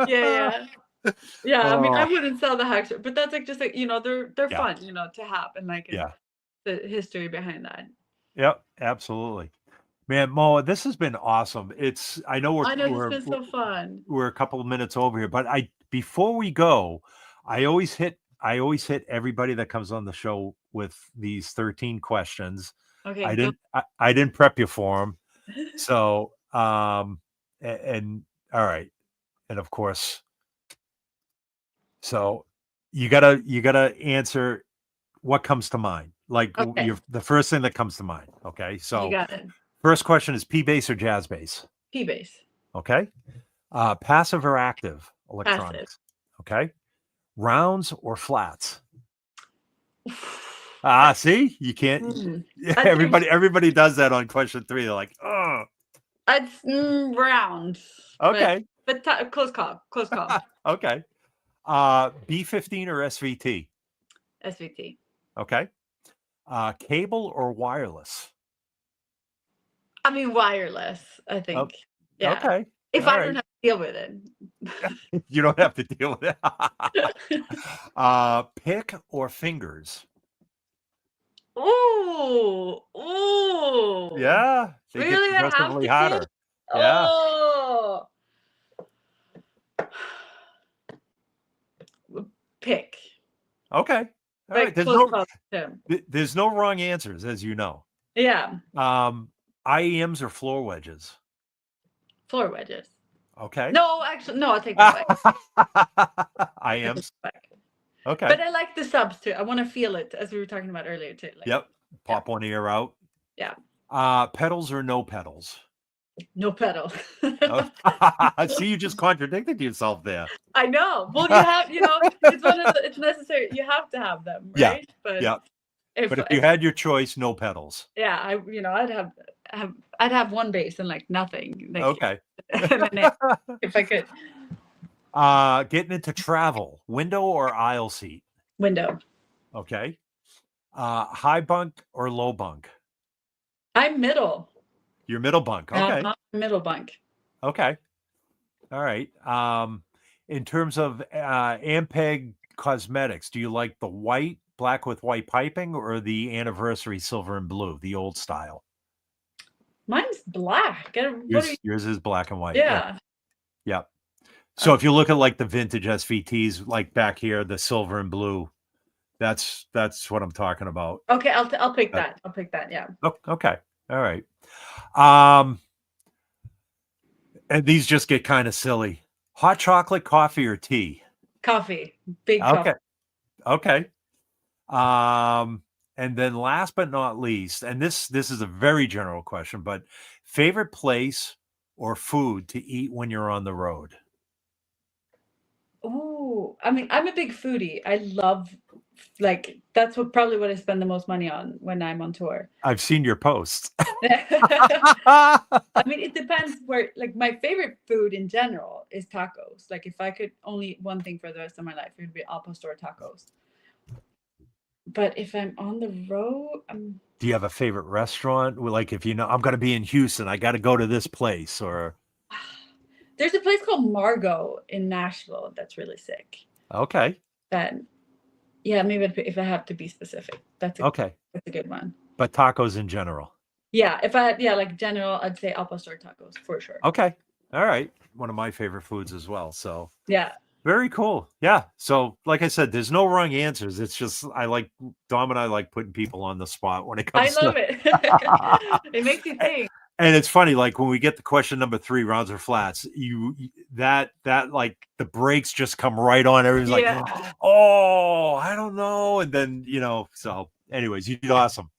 S2: Yeah, yeah. Yeah, I mean, I
S1: Oh,
S2: wouldn't sell the Hagstrom, but that's like just like, they're
S1: yeah.
S2: fun, to have and like
S1: Yeah.
S2: the history behind that.
S1: Yep. Absolutely. Man, Moa, this has been awesome. I know
S2: I know this has been so fun.
S1: we're a couple of minutes over here, but before we go, I always hit everybody that comes on the show with these 13 questions.
S2: Okay,
S1: I
S2: go.
S1: didn't I didn't prep you for them. So, and all right. And of course, so you gotta answer what comes to mind. Like
S2: Okay,
S1: the first thing that comes to mind. Okay.
S2: you
S1: So
S2: got it.
S1: first question is P bass or jazz bass?
S2: P-base.
S1: Okay. Passive or active
S2: Passive.
S1: electronics? Okay. Rounds or flats?
S2: I
S1: See, you can't.
S2: mm, I'd say
S1: Everybody does that on question 3. They're like, oh,
S2: round, but
S1: okay,
S2: close call, close call.
S1: okay. B15 or SVT?
S2: SVT.
S1: Okay. Cable or wireless?
S2: I mean, wireless, I
S1: Oh,
S2: think. Yeah.
S1: okay.
S2: If
S1: All
S2: I don't
S1: right.
S2: have to deal with it.
S1: You don't have to deal with it. Pick or fingers?
S2: Ooh, ooh.
S1: Yeah, they get
S2: Really, I have
S1: progressively
S2: to pick?
S1: hotter. Yeah.
S2: Oh, pick.
S1: Okay. All right.
S2: Like
S1: There's
S2: close
S1: no
S2: call too.
S1: there's no wrong answers, as you know.
S2: Yeah,
S1: IEMs or floor wedges?
S2: Floor wedges.
S1: Okay.
S2: No, actually, no, I'll take that back.
S1: I am.
S2: Back.
S1: Okay.
S2: But I like the subs too. I want to feel it, as we were talking about earlier too. Like,
S1: Yep. Pop one ear out.
S2: Yeah.
S1: Pedals or no pedals?
S2: No pedal.
S1: See, you just contradicted yourself there.
S2: I know. Well, you have, it's necessary. You have to have them, right?
S1: Yeah.
S2: But
S1: yeah.
S2: if
S1: you had your choice, no pedals.
S2: Yeah, I'd have one bass and like nothing. Like,
S1: Okay.
S2: and then if I could.
S1: Getting into travel, window or aisle seat?
S2: Window.
S1: Okay. High bunk or low bunk?
S2: I'm middle.
S1: You're middle bunk. Okay.
S2: Middle bunk.
S1: Okay. All right. In terms of Ampeg cosmetics, do you like the white, black with white piping, or the anniversary silver and blue, the old style?
S2: Mine's black.
S1: Yours is black and white.
S2: Yeah.
S1: Yeah. So if you look at like the vintage SVTs, like back here, the silver and blue, that's what I'm talking about.
S2: Okay, I'll pick that. I'll pick that. Yeah.
S1: Oh, okay. All right. And these just get kind of silly. Hot chocolate, coffee, or tea?
S2: Coffee. Big
S1: Okay.
S2: coffee.
S1: Okay. And then last but not least, and this is a very general question, but favorite place or food to eat when you're on the road?
S2: Ooh, I mean, I'm a big foodie. I love, like, that's probably what I spend the most money on when I'm on tour.
S1: I've seen your posts.
S2: I mean, it depends where, like, my favorite food in general is tacos. Like, if I could only eat one thing for the rest of my life, it would be al pastor tacos. But if I'm on the road,
S1: do you have a favorite restaurant? Like, if I'm going to be in Houston, I got to go to this place, or
S2: there's a place called Margot in Nashville that's really sick.
S1: Okay.
S2: Yeah, maybe if I have to be specific, that's a good one.
S1: But tacos in general.
S2: Yeah, like general, I'd say al pastor tacos for sure.
S1: Okay. All right. One of my favorite foods as well. So
S2: yeah.
S1: Very cool. Yeah. So like I said, there's no wrong answers. It's just Dom and I like putting people on the spot when it comes
S2: I love it. It makes you think.
S1: And it's funny, like when we get to question number 3, rounds or flats, that like the brakes just come right on. Everyone's like, oh, I don't know. And then, so anyways, you did awesome.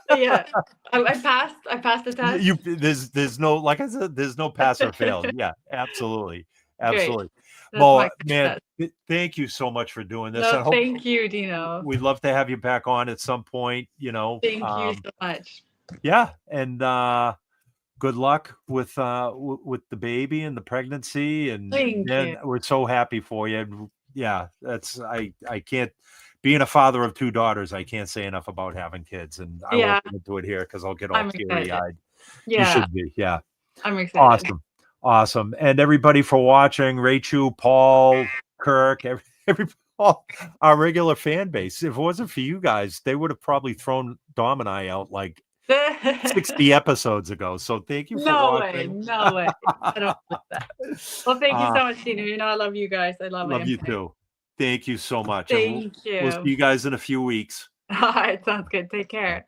S2: Yeah. I passed the test.
S1: There's no, like I said, there's no pass or fail. Yeah, absolutely. Absolutely.
S2: Great.
S1: Moa, man, thank you so much for doing this.
S2: No, thank you, Dino.
S1: We'd love to have you back on at some point,
S2: Thank you so much.
S1: Yeah, and good luck with the baby and the pregnancy, and we're so happy for you. Yeah, I can't, being a father of 2 daughters, I can't say enough about having kids, and I won't get into it here because I'll get all teary-eyed.
S2: Yeah,
S1: you should be. Yeah,
S2: I'm excited.
S1: Awesome. And everybody for watching, Rachel, Paul, Kirk, our regular fan base. If it wasn't for you guys, they would have probably thrown Dom and I out like 60 episodes ago. So thank you for watching.
S2: No way. I don't like that. Well, thank you so much, Dino. I love you guys. I love
S1: you too. Thank you so much.
S2: Thank you.
S1: We'll see you guys in a few weeks.
S2: All right. Sounds good. Take care.